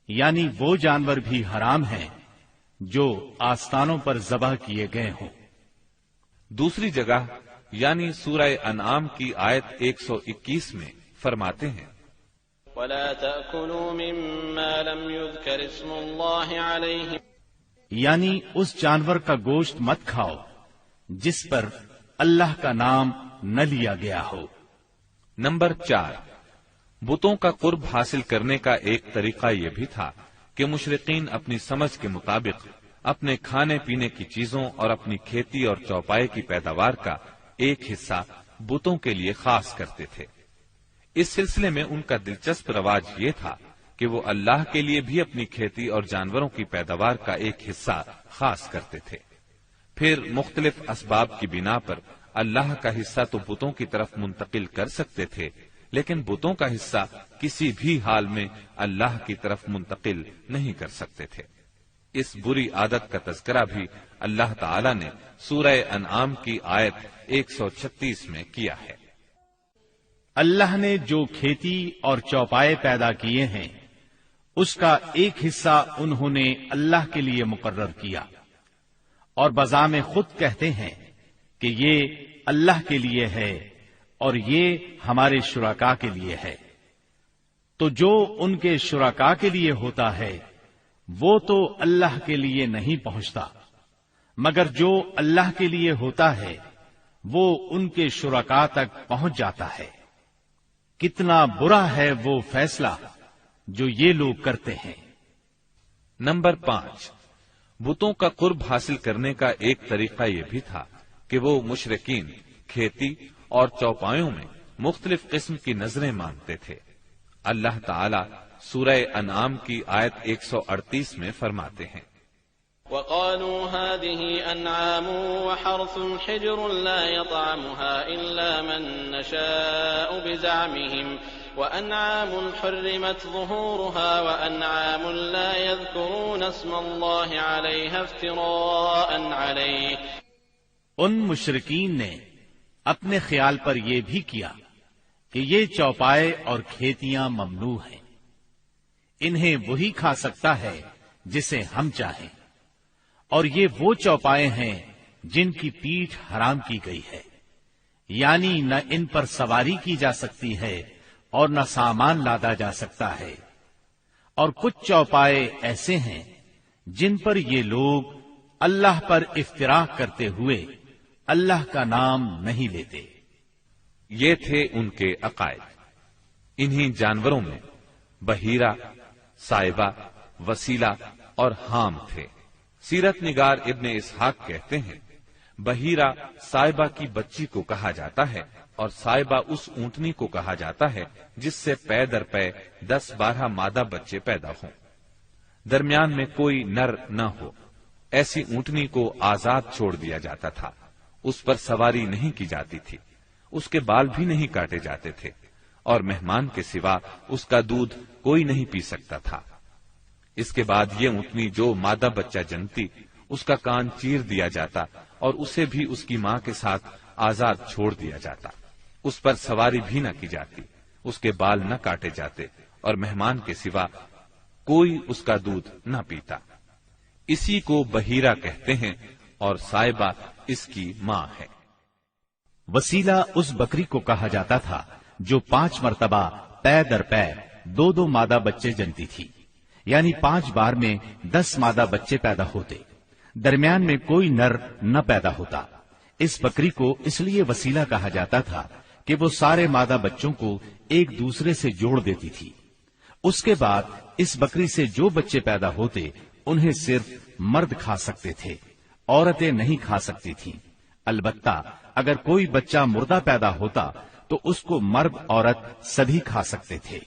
یعنی وہ جانور بھی حرام ہیں جو آستانوں پر ذبح کیے گئے ہوں. دوسری جگہ یعنی سورہ انعام کی آیت 121 میں فرماتے ہیں ولا تأكلوا مما لم يذكر اسم الله عليه، یعنی اس جانور کا گوشت مت کھاؤ جس پر اللہ کا نام نہ لیا گیا ہو. نمبر 4، بتوں کا قرب حاصل کرنے کا ایک طریقہ یہ بھی تھا کہ مشرقین اپنی سمجھ کے مطابق اپنے کھانے پینے کی چیزوں اور اپنی کھیتی اور چوپائے کی پیداوار کا ایک حصہ بتوں کے لیے خاص کرتے تھے. اس سلسلے میں ان کا دلچسپ رواج یہ تھا کہ وہ اللہ کے لیے بھی اپنی کھیتی اور جانوروں کی پیداوار کا ایک حصہ خاص کرتے تھے. پھر مختلف اسباب کی بنا پر اللہ کا حصہ تو بتوں کی طرف منتقل کر سکتے تھے، لیکن بتوں کا حصہ کسی بھی حال میں اللہ کی طرف منتقل نہیں کر سکتے تھے. اس بری عادت کا تذکرہ بھی اللہ تعالی نے سورہ انعام کی آیت 136 میں کیا ہے. اللہ نے جو کھیتی اور چوپائے پیدا کیے ہیں اس کا ایک حصہ انہوں نے اللہ کے لیے مقرر کیا اور بذام خود کہتے ہیں کہ یہ اللہ کے لیے ہے اور یہ ہمارے شرکاء کے لیے ہے. تو جو ان کے شرکاء کے لیے ہوتا ہے وہ تو اللہ کے لیے نہیں پہنچتا، مگر جو اللہ کے لیے ہوتا ہے وہ ان کے شرکاء تک پہنچ جاتا ہے. کتنا برا ہے وہ فیصلہ جو یہ لوگ کرتے ہیں. نمبر 5، بتوں کا قرب حاصل کرنے کا ایک طریقہ یہ بھی تھا کہ وہ مشرکین کھیتی اور چوپایوں میں مختلف قسم کی نظریں مانتے تھے. اللہ تعالی سورہ انعام کی آیت 138 میں فرماتے ہیں وقالوا هذه أنعام وحرث حجر لا يطعمها إلا من نشاء بزعمهم وأنعام حرمت ظهورها وأنعام لا يذكرون اسم الله عليها افتراء عليه. ان مشرکین نے اپنے خیال پر یہ بھی کیا کہ یہ چوپائے اور کھیتیاں ممنوع ہیں، انہیں وہی کھا سکتا ہے جسے ہم چاہیں، اور یہ وہ چوپائے ہیں جن کی پیٹھ حرام کی گئی ہے، یعنی نہ ان پر سواری کی جا سکتی ہے اور نہ سامان لادا جا سکتا ہے. اور کچھ چوپائے ایسے ہیں جن پر یہ لوگ اللہ پر افتراء کرتے ہوئے اللہ کا نام نہیں لیتے. یہ تھے ان کے عقائد. انہی جانوروں میں بحیرہ، سائبہ، وسیلہ اور حام تھے. سیرت نگار ابن اسحاق کہتے ہیں بحیرہ سائبہ کی بچی کو کہا جاتا ہے اور صاحبہ اس اونٹنی کو کہا جاتا ہے جس سے پے در پے 10-12 مادہ بچے پیدا ہوں، درمیان میں کوئی نر نہ ہو۔ ایسی اونٹنی کو آزاد چھوڑ دیا جاتا تھا، اس پر سواری نہیں کی جاتی تھی، اس کے بال بھی نہیں کاٹے جاتے تھے، اور مہمان کے سوا اس کا دودھ کوئی نہیں پی سکتا تھا۔ اس کے بعد یہ اونٹنی جو مادہ بچہ جنتی، اس کا کان چیر دیا جاتا اور اسے بھی اس کی ماں کے ساتھ آزاد چھوڑ دیا جاتا، اس پر سواری بھی نہ کی جاتی، اس کے بال نہ کاٹے جاتے، اور مہمان کے سوا کوئی اس کا دودھ نہ پیتا۔ اسی کو بحیرہ کہتے ہیں، اور صاحبہ اس کی ماں ہے۔ وسیلہ اس بکری کو کہا جاتا تھا جو 5 مرتبہ پے در پے 2 مادہ بچے جنتی تھی، یعنی 5 بار میں 10 مادہ بچے پیدا ہوتے، درمیان میں کوئی نر نہ پیدا ہوتا۔ اس بکری کو اس لیے وسیلہ کہا جاتا تھا کہ وہ سارے مادہ بچوں کو ایک دوسرے سے جوڑ دیتی تھی۔ اس کے بعد اس بکری سے جو بچے پیدا ہوتے انہیں صرف مرد کھا سکتے تھے، عورتیں نہیں کھا سکتی تھیں۔ البتہ اگر کوئی بچہ مردہ پیدا ہوتا تو اس کو مرد عورت سبھی کھا سکتے تھے۔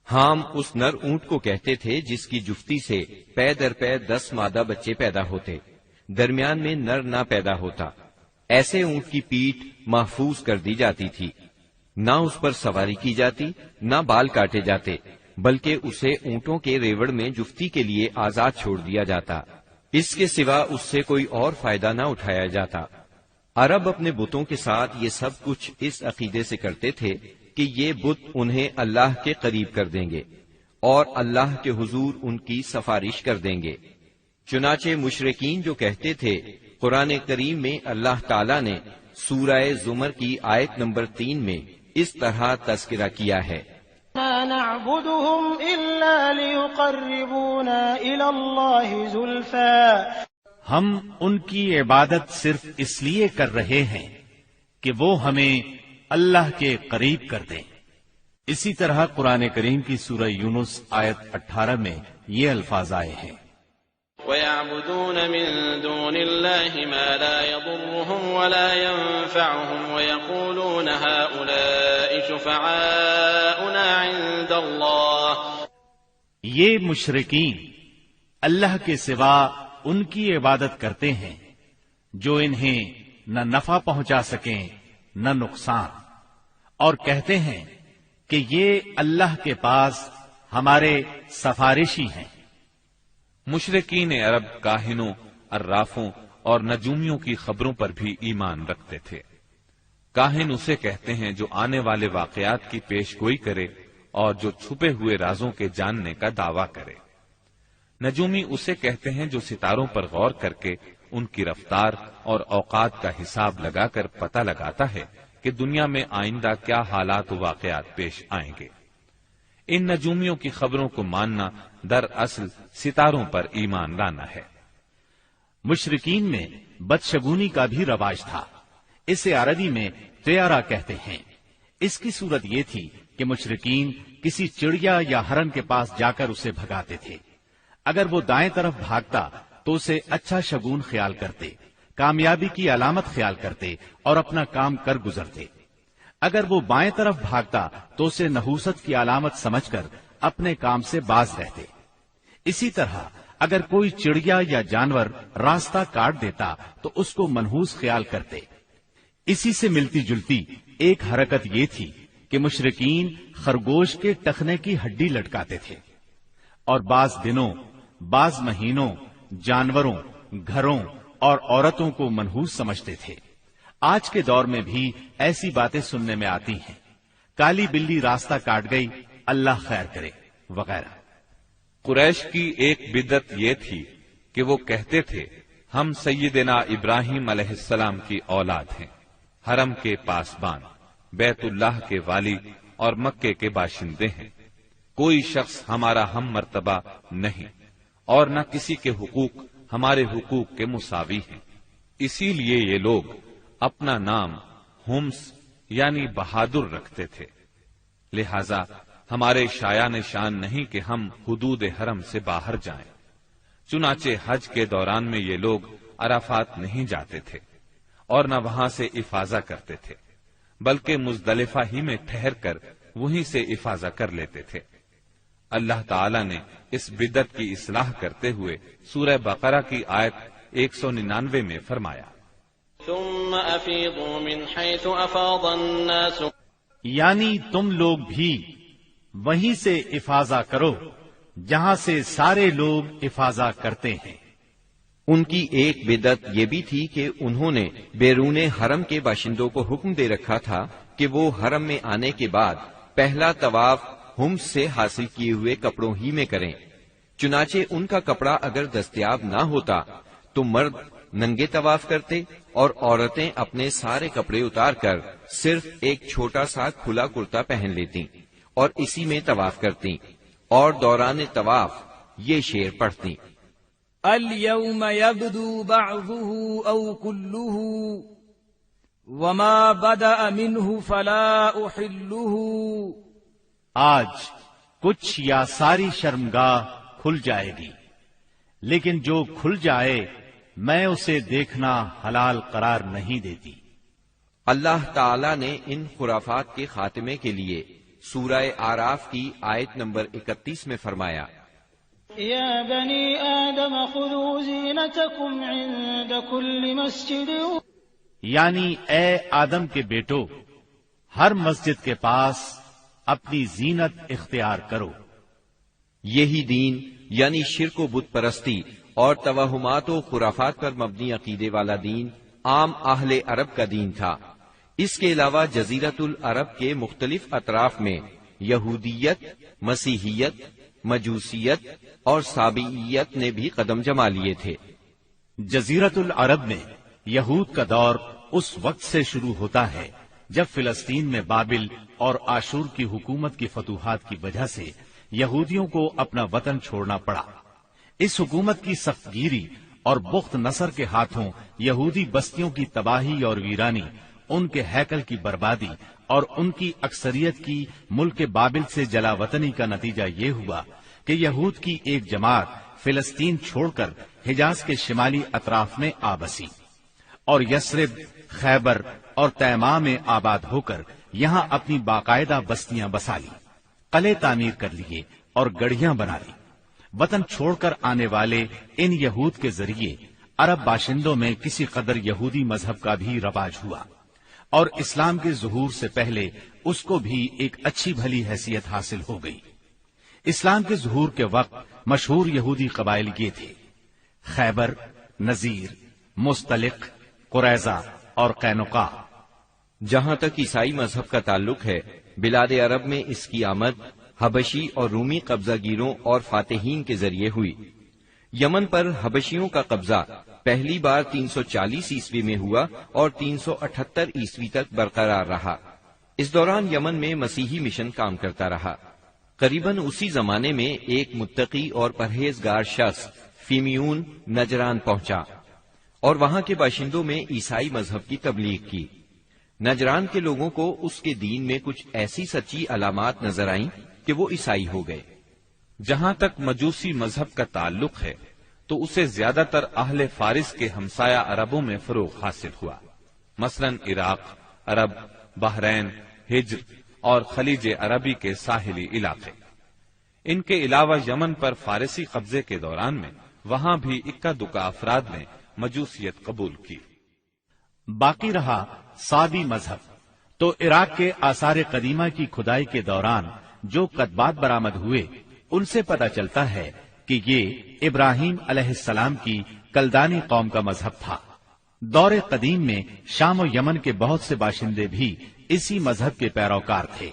ہم اس نر اونٹ کو کہتے تھے جس کی جفتی سے پے در پے 10 مادہ بچے پیدا ہوتے، درمیان میں نر نہ پیدا ہوتا۔ ایسے اونٹ کی پیٹھ محفوظ کر دی جاتی تھی، نہ اس پر سواری کی جاتی، نہ بال کاٹے جاتے، بلکہ اسے اونٹوں کے ریوڑ میں جفتی کے لیے آزاد چھوڑ دیا جاتا، اس کے سوا اس سے کوئی اور فائدہ نہ اٹھایا جاتا۔ عرب اپنے بتوں کے ساتھ یہ سب کچھ اس عقیدے سے کرتے تھے کہ یہ بت انہیں اللہ کے قریب کر دیں گے اور اللہ کے حضور ان کی سفارش کر دیں گے۔ چنانچہ مشرکین جو کہتے تھے، قرآن کریم میں اللہ تعالیٰ نے سورہ زمر کی آیت نمبر 3 میں اس طرح تذکرہ کیا ہے، ما نعبدهم إلا ليقربونا إلى الله زلفى، ہم ان کی عبادت صرف اس لیے کر رہے ہیں کہ وہ ہمیں اللہ کے قریب کر دیں۔ اسی طرح قرآن کریم کی سورہ یونس آیت 18 میں یہ الفاظ آئے ہیں، وَيَعْبُدُونَ مِن دُونِ اللَّهِ مَا لَا يَضُرُّهُمْ وَلَا يَنفَعُهُمْ وَيَقُولُونَ هَؤُلَاءِ شُفَعَاؤُنَا عِندَ اللَّهِ۔ یہ مشرکین اللہ کے سوا ان کی عبادت کرتے ہیں جو انہیں نہ نفع پہنچا سکیں نہ نقصان، اور کہتے ہیں کہ یہ اللہ کے پاس ہمارے سفارشی ہیں۔ مشرکین عرب کاہنوں، عرافوں اور نجومیوں کی خبروں پر بھی ایمان رکھتے تھے۔ کاہن اسے کہتے ہیں جو آنے والے واقعات کی پیش گوئی کرے اور جو چھپے ہوئے رازوں کے جاننے کا دعویٰ کرے۔ نجومی اسے کہتے ہیں جو ستاروں پر غور کر کے ان کی رفتار اور اوقات کا حساب لگا کر پتہ لگاتا ہے کہ دنیا میں آئندہ کیا حالات و واقعات پیش آئیں گے۔ ان نجومیوں کی خبروں کو ماننا دراصل ستاروں پر ایمان لانا ہے۔ مشرکین میں بدشگونی کا بھی رواج تھا، اسے عربی میں طیارہ کہتے ہیں۔ اس کی صورت یہ تھی کہ مشرکین کسی چڑیا یا ہرن کے پاس جا کر اسے بھگاتے تھے۔ اگر وہ دائیں طرف بھاگتا تو اسے اچھا شگون خیال کرتے، کامیابی کی علامت خیال کرتے اور اپنا کام کر گزرتے۔ اگر وہ بائیں طرف بھاگتا تو اسے نحوست کی علامت سمجھ کر اپنے کام سے باز رہتے۔ اسی طرح اگر کوئی چڑیا یا جانور راستہ کاٹ دیتا تو اس کو منحوس خیال کرتے۔ اسی سے ملتی جلتی ایک حرکت یہ تھی کہ مشرکین خرگوش کے ٹخنے کی ہڈی لٹکاتے تھے اور بعض دنوں، بعض مہینوں، جانوروں، گھروں اور عورتوں کو منحوس سمجھتے تھے۔ آج کے دور میں بھی ایسی باتیں سننے میں آتی ہیں، کالی بلی راستہ کاٹ گئی، اللہ خیر کرے وغیرہ۔ قریش کی ایک بدعت یہ تھی کہ وہ کہتے تھے ہم سیدنا ابراہیم علیہ السلام کی اولاد ہیں، حرم کے پاسبان، بیت اللہ کے والی اور مکے کے باشندے ہیں۔ کوئی شخص ہمارا ہم مرتبہ نہیں اور نہ کسی کے حقوق ہمارے حقوق کے مساوی ہیں۔ اسی لیے یہ لوگ اپنا نام ہمس یعنی بہادر رکھتے تھے، لہذا ہمارے شایان شان نہیں کہ ہم حدود حرم سے باہر جائیں۔ چنانچہ حج کے دوران میں یہ لوگ عرفات نہیں جاتے تھے اور نہ وہاں سے افاضہ کرتے تھے، بلکہ مزدلفہ ہی میں ٹھہر کر وہیں سے افاضہ کر لیتے تھے۔ اللہ تعالی نے اس بدعت کی اصلاح کرتے ہوئے سورہ بقرہ کی آیت 199 میں فرمایا، ثم افیضوا من حیث افاض الناس، یعنی تم لوگ بھی وہیں سے افاضہ کرو جہاں سے سارے لوگ افاضہ کرتے ہیں۔ ان کی ایک بدعت یہ بھی تھی کہ انہوں نے بیرون حرم کے باشندوں کو حکم دے رکھا تھا کہ وہ حرم میں آنے کے بعد پہلا طواف ہم سے حاصل کیے ہوئے کپڑوں ہی میں کریں۔ چنانچہ ان کا کپڑا اگر دستیاب نہ ہوتا تو مرد ننگے طواف کرتے اور عورتیں اپنے سارے کپڑے اتار کر صرف ایک چھوٹا سا کھلا کرتا پہن لیتیں اور اسی میں طواف کرتیں، اور دوران طواف یہ شعر پڑھتیں، اليوم يبدو بعضه أو كله وما بدأ منه فلا أحله، آج کچھ یا ساری شرمگاہ کھل جائے گی، لیکن جو کھل جائے میں اسے دیکھنا حلال قرار نہیں دیتی۔ اللہ تعالی نے ان خرافات کے خاتمے کے لیے سورہ آراف کی آیت نمبر 31 میں فرمایا، یا بنی آدم خذوا زینتکم عند کل مسجد، یعنی اے آدم کے بیٹو ہر مسجد کے پاس اپنی زینت اختیار کرو۔ یہی دین یعنی شرک و بت پرستی اور توہمات و خرافات پر مبنی عقیدے والا دین عام اہل عرب کا دین تھا۔ اس کے علاوہ جزیرت العرب کے مختلف اطراف میں یہودیت، مسیحیت، مجوسیت اور سابعیت نے بھی قدم جما لیے تھے۔ جزیرت العرب میں یہود کا دور اس وقت سے شروع ہوتا ہے جب فلسطین میں بابل اور آشور کی حکومت کی فتوحات کی وجہ سے یہودیوں کو اپنا وطن چھوڑنا پڑا۔ اس حکومت کی سخت گیری اور بخت نصر کے ہاتھوں یہودی بستیوں کی تباہی اور ویرانی، ان کے ہیکل کی بربادی اور ان کی اکثریت کی ملک بابل سے جلا وطنی کا نتیجہ یہ ہوا کہ یہود کی ایک جماعت فلسطین چھوڑ کر حجاز کے شمالی اطراف میں آ بسی اور یثرب، خیبر اور تیماء میں آباد ہو کر یہاں اپنی باقاعدہ بستیاں بسا لی، قلعے تعمیر کر لیے اور گڑھیاں بنا لی۔ وطن چھوڑ کر آنے والے ان یہود کے ذریعے عرب باشندوں میں کسی قدر یہودی مذہب کا بھی رواج ہوا اور اسلام کے ظہور سے پہلے اس کو بھی ایک اچھی بھلی حیثیت حاصل ہو گئی۔ اسلام کے ظہور کے وقت مشہور یہودی قبائل یہ تھے: خیبر، نذیر، مستلق، قریظہ اور قینقاع۔ جہاں تک عیسائی مذہب کا تعلق ہے، بلاد عرب میں اس کی آمد حبشی اور رومی قبضہ گیروں اور فاتحین کے ذریعے ہوئی۔ یمن پر حبشیوں کا قبضہ پہلی بار 340 عیسوی میں ہوا اور 378 عیسوی تک برقرار رہا۔ اس دوران یمن میں مسیحی مشن کام کرتا رہا۔ قریباً اسی زمانے میں ایک متقی اور پرہیزگار شخص فیمیون نجران پہنچا اور وہاں کے باشندوں میں عیسائی مذہب کی تبلیغ کی۔ نجران کے لوگوں کو اس کے دین میں کچھ ایسی سچی علامات نظر آئیں کہ وہ عیسائی ہو گئے۔ جہاں تک مجوسی مذہب کا تعلق ہے تو اسے زیادہ تر اہل فارس کے ہمسایہ عربوں میں فروغ حاصل ہوا، مثلاً عراق، عرب، بحرین، ہجر اور خلیج عربی کے ساحلی علاقے۔ ان کے علاوہ یمن پر فارسی قبضے کے دوران میں وہاں بھی اکا دکا افراد نے مجوسیت قبول کی۔ باقی رہا صابی مذہب، تو عراق کے آثار قدیمہ کی کھدائی کے دوران جو کتبات برآمد ہوئے ان سے پتہ چلتا ہے کہ یہ ابراہیم علیہ السلام کی کلدانی قوم کا مذہب تھا۔ دور قدیم میں شام و یمن کے بہت سے باشندے بھی اسی مذہب کے پیروکار تھے۔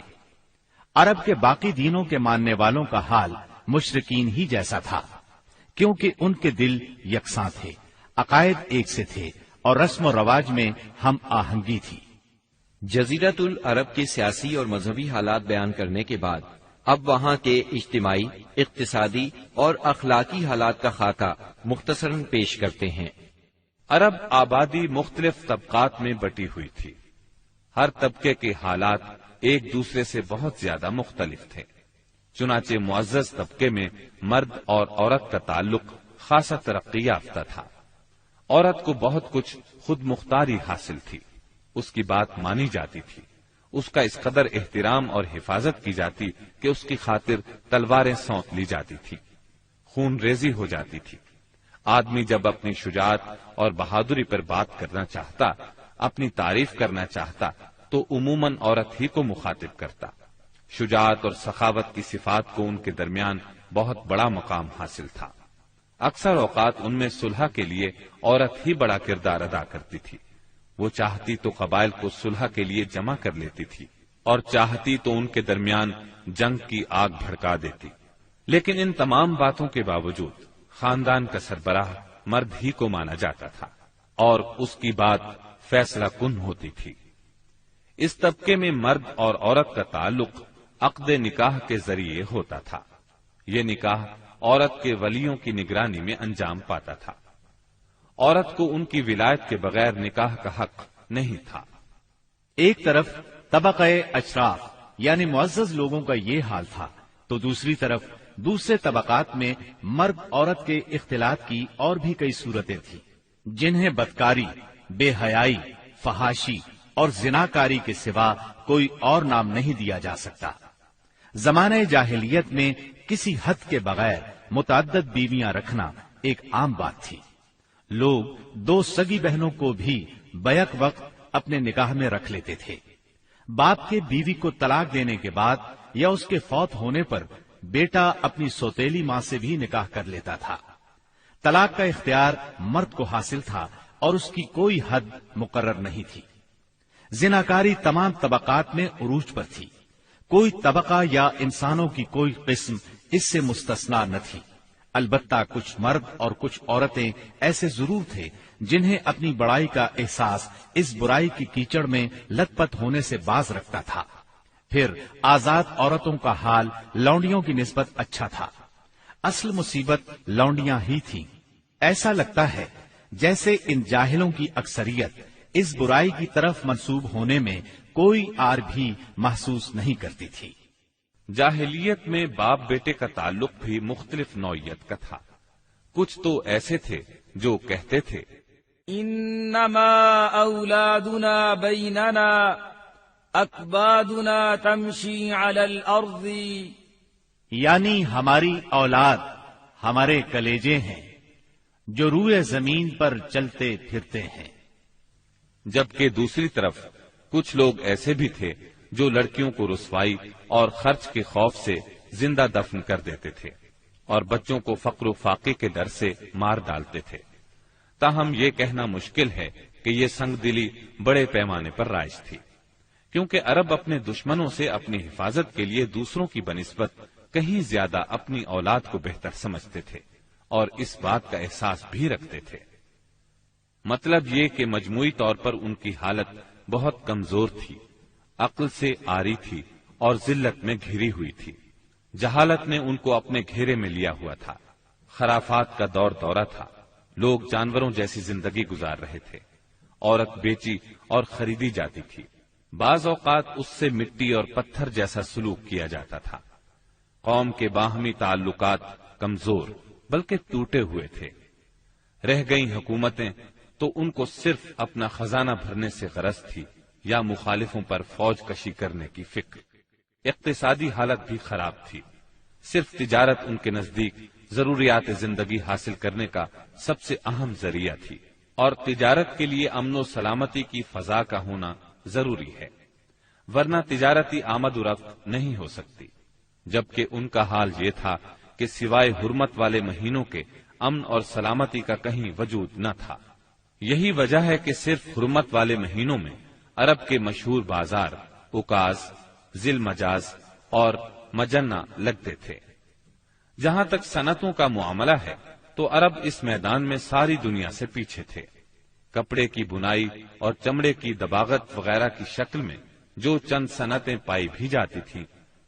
عرب کے باقی دینوں کے ماننے والوں کا حال مشرکین ہی جیسا تھا، کیونکہ ان کے دل یکساں تھے، عقائد ایک سے تھے اور رسم و رواج میں ہم آہنگی تھی۔ جزیرت العرب کے سیاسی اور مذہبی حالات بیان کرنے کے بعد اب وہاں کے اجتماعی، اقتصادی اور اخلاقی حالات کا خاکہ مختصراً پیش کرتے ہیں۔ عرب آبادی مختلف طبقات میں بٹی ہوئی تھی۔ ہر طبقے کے حالات ایک دوسرے سے بہت زیادہ مختلف تھے۔ چنانچہ معزز طبقے میں مرد اور عورت کا تعلق خاصا ترقی یافتہ تھا۔ عورت کو بہت کچھ خود مختاری حاصل تھی، اس کی بات مانی جاتی تھی۔ اس کا اس قدر احترام اور حفاظت کی جاتی کہ اس کی خاطر تلواریں سونپ لی جاتی تھی، خون ریزی ہو جاتی تھی۔ آدمی جب اپنی شجاعت اور بہادری پر بات کرنا چاہتا، اپنی تعریف کرنا چاہتا، تو عموماً عورت ہی کو مخاطب کرتا۔ شجاعت اور سخاوت کی صفات کو ان کے درمیان بہت بڑا مقام حاصل تھا۔ اکثر اوقات ان میں صلح کے لیے عورت ہی بڑا کردار ادا کرتی تھی۔ وہ چاہتی تو قبائل کو صلح کے لیے جمع کر لیتی تھی، اور چاہتی تو ان کے درمیان جنگ کی آگ بھڑکا دیتی۔ لیکن ان تمام باتوں کے باوجود خاندان کا سربراہ مرد ہی کو مانا جاتا تھا، اور اس کی بات فیصلہ کن ہوتی تھی۔ اس طبقے میں مرد اور عورت کا تعلق عقد نکاح کے ذریعے ہوتا تھا۔ یہ نکاح عورت کے ولیوں کی نگرانی میں انجام پاتا تھا۔ عورت کو ان کی ولایت کے بغیر نکاح کا حق نہیں تھا۔ ایک طرف طبقہ اشراف یعنی معزز لوگوں کا یہ حال تھا، تو دوسری طرف دوسرے طبقات میں مرد عورت کے اختلاط کی اور بھی کئی صورتیں تھیں، جنہیں بدکاری، بے حیائی، فحاشی اور زناکاری کے سوا کوئی اور نام نہیں دیا جا سکتا۔ زمانہ جاہلیت میں کسی حد کے بغیر متعدد بیویاں رکھنا ایک عام بات تھی۔ لوگ دو سگی بہنوں کو بھی بیک وقت اپنے نکاح میں رکھ لیتے تھے۔ باپ کے بیوی کو طلاق دینے کے بعد یا اس کے فوت ہونے پر بیٹا اپنی سوتیلی ماں سے بھی نکاح کر لیتا تھا۔ طلاق کا اختیار مرد کو حاصل تھا اور اس کی کوئی حد مقرر نہیں تھی۔ زناکاری تمام طبقات میں عروج پر تھی، کوئی طبقہ یا انسانوں کی کوئی قسم اس سے مستثنا نہ تھی۔ البتہ کچھ مرد اور کچھ عورتیں ایسے ضرور تھے جنہیں اپنی بڑائی کا احساس اس برائی کی کیچڑ میں لت پت ہونے سے باز رکھتا تھا۔ پھر آزاد عورتوں کا حال لونڈیوں کی نسبت اچھا تھا۔ اصل مصیبت لونڈیاں ہی تھیں۔ ایسا لگتا ہے جیسے ان جاہلوں کی اکثریت اس برائی کی طرف منسوب ہونے میں کوئی آر بھی محسوس نہیں کرتی تھی۔ جاہلیت میں باپ بیٹے کا تعلق بھی مختلف نوعیت کا تھا۔ کچھ تو ایسے تھے جو کہتے تھے انما اولادنا بیننا اکبادنا تمشی علی الارض، یعنی ہماری اولاد ہمارے کلیجے ہیں جو روئے زمین پر چلتے پھرتے ہیں۔ جبکہ دوسری طرف کچھ لوگ ایسے بھی تھے جو لڑکیوں کو رسوائی اور خرچ کے خوف سے زندہ دفن کر دیتے تھے اور بچوں کو فقر و فاقے کے ڈر سے مار ڈالتے تھے۔ تاہم یہ کہنا مشکل ہے کہ یہ سنگ دلی بڑے پیمانے پر رائج تھی، کیونکہ عرب اپنے دشمنوں سے اپنی حفاظت کے لیے دوسروں کی بنسبت کہیں زیادہ اپنی اولاد کو بہتر سمجھتے تھے اور اس بات کا احساس بھی رکھتے تھے۔ مطلب یہ کہ مجموعی طور پر ان کی حالت بہت کمزور تھی، عقل سے عاری تھی اور ذلت میں گھری ہوئی تھی۔ جہالت نے ان کو اپنے گھیرے میں لیا ہوا تھا۔ خرافات کا دور دورہ تھا، لوگ جانوروں جیسی زندگی گزار رہے تھے۔ عورت بیچی اور خریدی جاتی تھی، بعض اوقات اس سے مٹی اور پتھر جیسا سلوک کیا جاتا تھا۔ قوم کے باہمی تعلقات کمزور بلکہ ٹوٹے ہوئے تھے۔ رہ گئی حکومتیں تو ان کو صرف اپنا خزانہ بھرنے سے غرض تھی یا مخالفوں پر فوج کشی کرنے کی فکر۔ اقتصادی حالت بھی خراب تھی، صرف تجارت ان کے نزدیک ضروریات زندگی حاصل کرنے کا سب سے اہم ذریعہ تھی، اور تجارت کے لیے امن و سلامتی کی فضا کا ہونا ضروری ہے، ورنہ تجارتی آمد و رفت نہیں ہو سکتی۔ جبکہ ان کا حال یہ تھا کہ سوائے حرمت والے مہینوں کے امن اور سلامتی کا کہیں وجود نہ تھا۔ یہی وجہ ہے کہ صرف حرمت والے مہینوں میں عرب کے مشہور بازار اکاز، ذی المجاز اور مجنہ لگتے تھے۔ جہاں تک صنعتوں کا معاملہ ہے تو عرب اس میدان میں ساری دنیا سے پیچھے تھے۔ کپڑے کی بنائی اور چمڑے کی دباغت وغیرہ کی شکل میں جو چند صنعتیں پائی بھی جاتی تھیں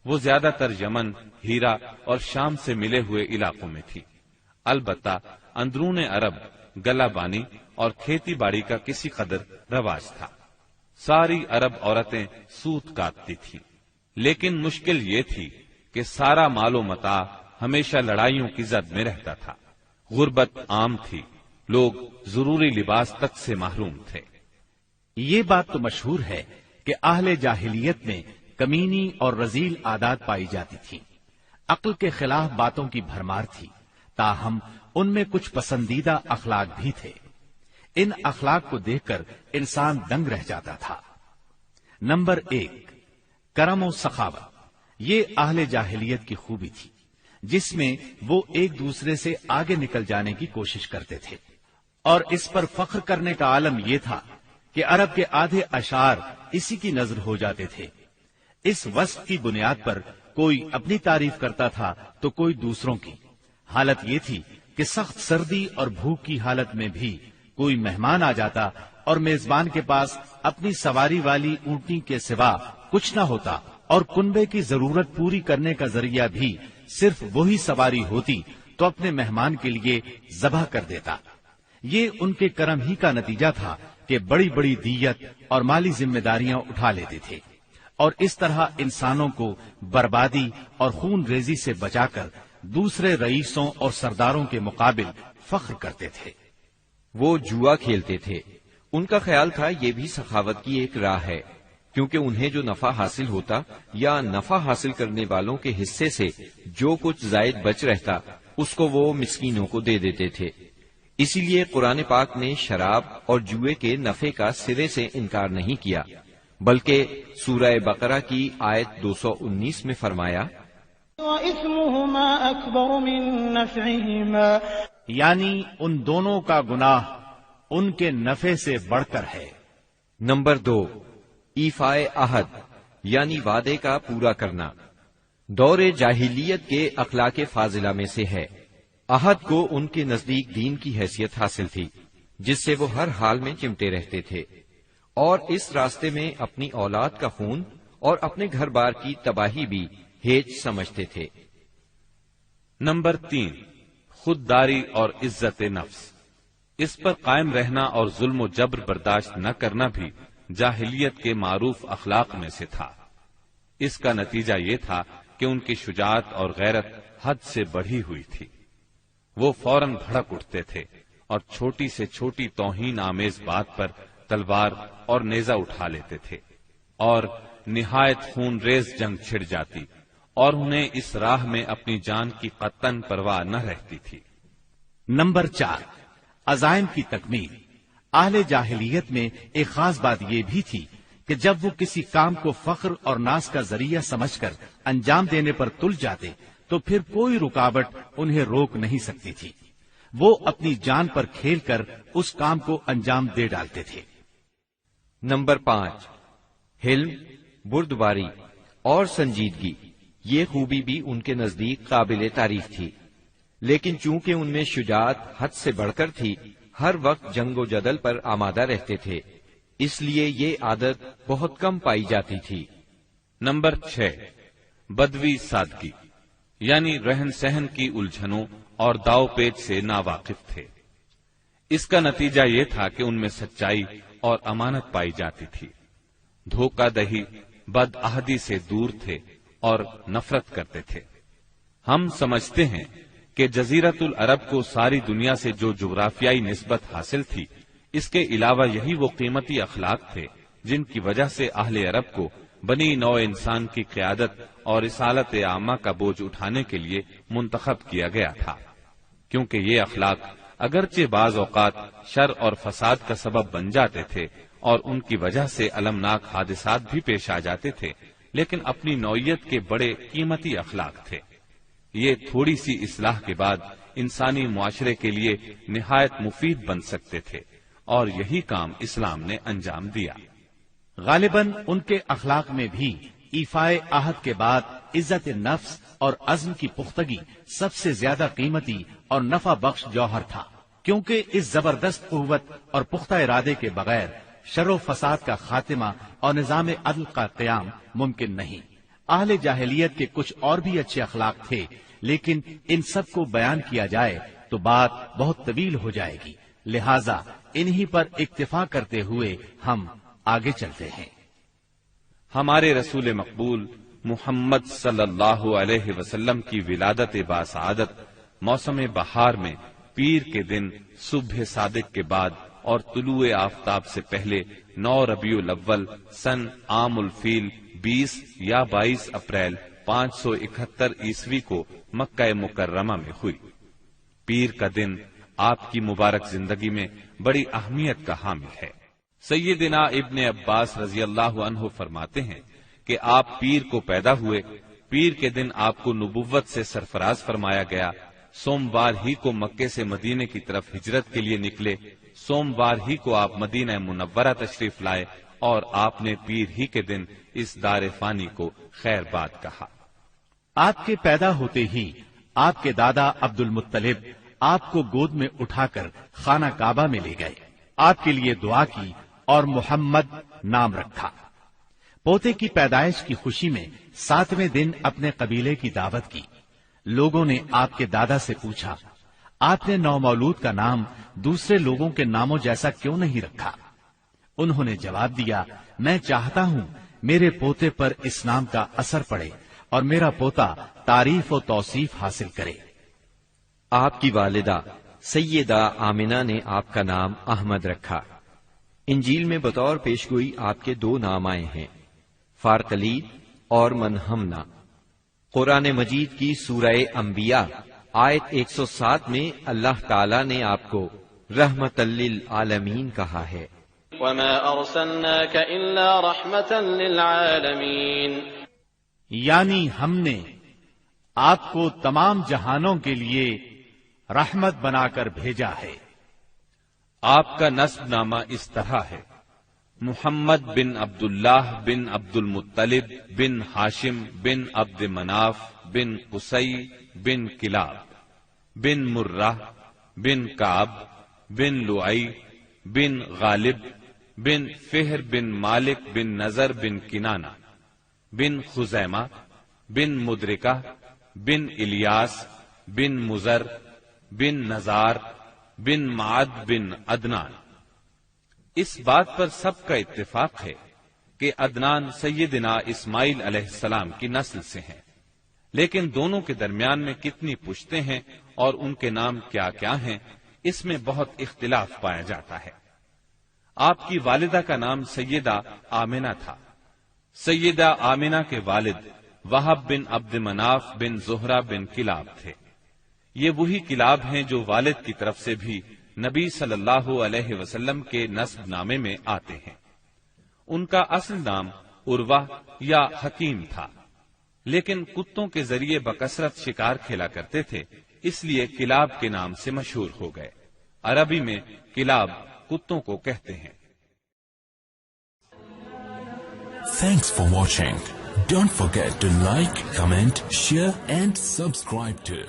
وہ زیادہ تر یمن، ہیرا اور شام سے ملے ہوئے علاقوں میں تھی۔ البتہ اندرون عرب گلہ بانی اور کھیتی باڑی کا کسی قدر رواج تھا۔ ساری عرب عورتیں سوت کاٹتی تھیں، لیکن مشکل یہ تھی کہ سارا مال و متاع ہمیشہ لڑائیوں کی زد میں رہتا تھا۔ غربت عام تھی، لوگ ضروری لباس تک سے محروم تھے۔ یہ بات تو مشہور ہے کہ اہل جاہلیت میں کمینی اور رذیل عادات پائی جاتی تھی، عقل کے خلاف باتوں کی بھرمار تھی، تاہم ان میں کچھ پسندیدہ اخلاق بھی تھے۔ ان اخلاق کو دیکھ کر انسان دنگ رہ جاتا تھا۔ نمبر 1، کرم و سخاوت۔ یہ اہل جاہلیت کی خوبی تھی جس میں وہ ایک دوسرے سے آگے نکل جانے کی کوشش کرتے تھے، اور اس پر فخر کرنے کا عالم یہ تھا کہ عرب کے آدھے اشعار اسی کی نظر ہو جاتے تھے۔ اس وصف کی بنیاد پر کوئی اپنی تعریف کرتا تھا تو کوئی دوسروں کی۔ حالت یہ تھی کہ سخت سردی اور بھوک کی حالت میں بھی کوئی مہمان آ جاتا اور میزبان کے پاس اپنی سواری والی اونٹنی کے سوا کچھ نہ ہوتا، اور کنبے کی ضرورت پوری کرنے کا ذریعہ بھی صرف وہی سواری ہوتی تو اپنے مہمان کے لیے ذبح کر دیتا۔ یہ ان کے کرم ہی کا نتیجہ تھا کہ بڑی بڑی دیت اور مالی ذمہ داریاں اٹھا لیتے تھے، اور اس طرح انسانوں کو بربادی اور خون ریزی سے بچا کر دوسرے رئیسوں اور سرداروں کے مقابل فخر کرتے تھے۔ وہ جوا کھیلتے تھے۔ ان کا خیال تھا یہ بھی سخاوت کی ایک راہ ہے، کیونکہ انہیں جو نفع حاصل ہوتا یا نفع حاصل کرنے والوں کے حصے سے جو کچھ زائد بچ رہتا اس کو وہ مسکینوں کو دے دیتے تھے۔ اسی لیے قرآن پاک نے شراب اور جوئے کے نفع کا سرے سے انکار نہیں کیا، بلکہ سورہ بقرہ کی آیت 219 میں فرمایا، وَإِثْمُهُمَا أَكْبَرُ مِن نَّفْعِهِمَا، یعنی ان دونوں کا گناہ ان کے نفع سے بڑھ کر ہے۔ نمبر 2، ایفائے عہد یعنی وعدے کا پورا کرنا۔ دور جاہلیت کے اخلاق فاضلہ میں سے ہے۔ عہد کو ان کے نزدیک دین کی حیثیت حاصل تھی، جس سے وہ ہر حال میں چمٹے رہتے تھے، اور اس راستے میں اپنی اولاد کا خون اور اپنے گھر بار کی تباہی بھی ہیج سمجھتے تھے۔ نمبر 3، خودداری اور عزت نفس۔ اس پر قائم رہنا اور ظلم و جبر برداشت نہ کرنا بھی جاہلیت کے معروف اخلاق میں سے تھا۔ اس کا نتیجہ یہ تھا کہ ان کی شجاعت اور غیرت حد سے بڑھی ہوئی تھی۔ وہ فوراً بھڑک اٹھتے تھے اور چھوٹی سے چھوٹی توہین آمیز بات پر تلوار اور نیزہ اٹھا لیتے تھے، اور نہایت خون ریز جنگ چھڑ جاتی، اور انہیں اس راہ میں اپنی جان کی قطعاً پرواہ نہ رہتی تھی۔ نمبر 4، عزائم کی تکمیل۔ اہل جاہلیت میں ایک خاص بات یہ بھی تھی کہ جب وہ کسی کام کو فخر اور ناز کا ذریعہ سمجھ کر انجام دینے پر تل جاتے تو پھر کوئی رکاوٹ انہیں روک نہیں سکتی تھی۔ وہ اپنی جان پر کھیل کر اس کام کو انجام دے ڈالتے تھے۔ نمبر 5، حلم، بردباری اور سنجیدگی۔ یہ خوبی بھی ان کے نزدیک قابل تعریف تھی، لیکن چونکہ ان میں شجاعت حد سے بڑھ کر تھی، ہر وقت جنگ و جدل پر آمادہ رہتے تھے، اس لیے یہ عادت بہت کم پائی جاتی تھی۔ نمبر 6، بدوی سادگی، یعنی رہن سہن کی الجھنوں اور داؤ پیچ سے ناواقف تھے۔ اس کا نتیجہ یہ تھا کہ ان میں سچائی اور امانت پائی جاتی تھی۔ دھوکہ دہی، بد عہدی سے دور تھے اور نفرت کرتے تھے۔ ہم سمجھتے ہیں کہ جزیرت العرب کو ساری دنیا سے جو جغرافیائی نسبت حاصل تھی، اس کے علاوہ یہی وہ قیمتی اخلاق تھے جن کی وجہ سے اہل عرب کو بنی نوع انسان کی قیادت اور رسالت عامہ کا بوجھ اٹھانے کے لیے منتخب کیا گیا تھا، کیونکہ یہ اخلاق اگرچہ بعض اوقات شر اور فساد کا سبب بن جاتے تھے اور ان کی وجہ سے المناک حادثات بھی پیش آ جاتے تھے، لیکن اپنی نوعیت کے بڑے قیمتی اخلاق تھے۔ یہ تھوڑی سی اصلاح کے بعد انسانی معاشرے کے لیے نہایت مفید بن سکتے تھے، اور یہی کام اسلام نے انجام دیا۔ غالباً ان کے اخلاق میں بھی ایفائے عہد کے بعد عزت نفس اور عزم کی پختگی سب سے زیادہ قیمتی اور نفع بخش جوہر تھا، کیونکہ اس زبردست قوت اور پختہ ارادے کے بغیر شر و فساد کا خاتمہ اور نظام عدل کا قیام ممکن نہیں۔ اہل جاہلیت کے کچھ اور بھی اچھے اخلاق تھے، لیکن ان سب کو بیان کیا جائے تو بات بہت طویل ہو جائے گی، لہذا انہی پر اکتفا کرتے ہوئے ہم آگے چلتے ہیں۔ ہمارے رسول مقبول محمد صلی اللہ علیہ وسلم کی ولادت باسعادت موسم بہار میں پیر کے دن صبح صادق کے بعد اور طلوع آفتاب سے پہلے 9 ربیع الاول سن عام الفیل 20 یا 22 اپریل 571 عیسوی کو مکہ مکرمہ میں ہوئی۔ پیر کا دن آپ کی مبارک زندگی میں بڑی اہمیت کا حامل ہے۔ سیدنا ابن عباس رضی اللہ عنہ فرماتے ہیں کہ آپ پیر کو پیدا ہوئے، پیر کے دن آپ کو نبوت سے سرفراز فرمایا گیا، سوموار ہی کو مکے سے مدینے کی طرف ہجرت کے لیے نکلے، سوموار ہی کو آپ مدینہ منورہ تشریف لائے اور آپ نے پیر ہی کے دن اس دار فانی کو خیر باد کہا۔ آپ کے پیدا ہوتے ہی آپ کے دادا عبد المطلب آپ کو گود میں اٹھا کر خانہ کعبہ میں لے گئے، آپ کے لیے دعا کی اور محمد نام رکھا۔ پوتے کی پیدائش کی خوشی میں 7ویں دن اپنے قبیلے کی دعوت کی۔ لوگوں نے آپ کے دادا سے پوچھا، آپ نے نومولود کا نام دوسرے لوگوں کے ناموں جیسا کیوں نہیں رکھا؟ انہوں نے جواب دیا، میں چاہتا ہوں میرے پوتے پر اس نام کا اثر پڑے اور میرا پوتا تعریف و توصیف حاصل کرے۔ آپ کی والدہ سیدہ آمنہ نے آپ کا نام احمد رکھا۔ انجیل میں بطور پیشگوئی آپ کے 2 نام آئے ہیں، فارقلید اور منہمنا۔ قرآن مجید کی سورہ انبیاء آیت 107 میں اللہ تعالی نے آپ کو رحمت للعالمین کہا ہے۔ وما ارسلناك الا رحمة للعالمین، یعنی ہم نے آپ کو تمام جہانوں کے لیے رحمت بنا کر بھیجا ہے۔ آپ کا نسب نامہ اس طرح ہے، محمد بن عبداللہ بن عبد المطلب بن ہاشم بن عبد مناف بن قصی بن کلاب بن مرہ بن کعب بن لعی بن غالب بن فہر بن مالک بن نظر بن کنانہ بن خزیمہ بن مدرکہ بن الیاس بن مزر بن نزار بن معد بن عدنان۔ اس بات پر سب کا اتفاق ہے کہ عدنان سیدنا اسماعیل علیہ السلام کی نسل سے ہیں، لیکن دونوں کے درمیان میں کتنی پشتیں ہیں اور ان کے نام کیا کیا ہیں، اس میں بہت اختلاف پایا جاتا ہے۔ آپ کی والدہ کا نام سیدہ آمنہ تھا۔ سیدہ آمنہ کے والد وہب بن عبد مناف بن زہرہ بن کلاب تھے۔ یہ وہی کلاب ہیں جو والد کی طرف سے بھی نبی صلی اللہ علیہ وسلم کے نسب نامے میں آتے ہیں۔ ان کا اصل نام عروہ یا حکیم تھا، لیکن کتوں کے ذریعے بکثرت شکار کھیلا کرتے تھے، اس لیے کلاب کے نام سے مشہور ہو گئے۔ عربی میں کلاب کتوں کو کہتے ہیں۔ Thanks for watching. Don't forget to like, comment, share and subscribe to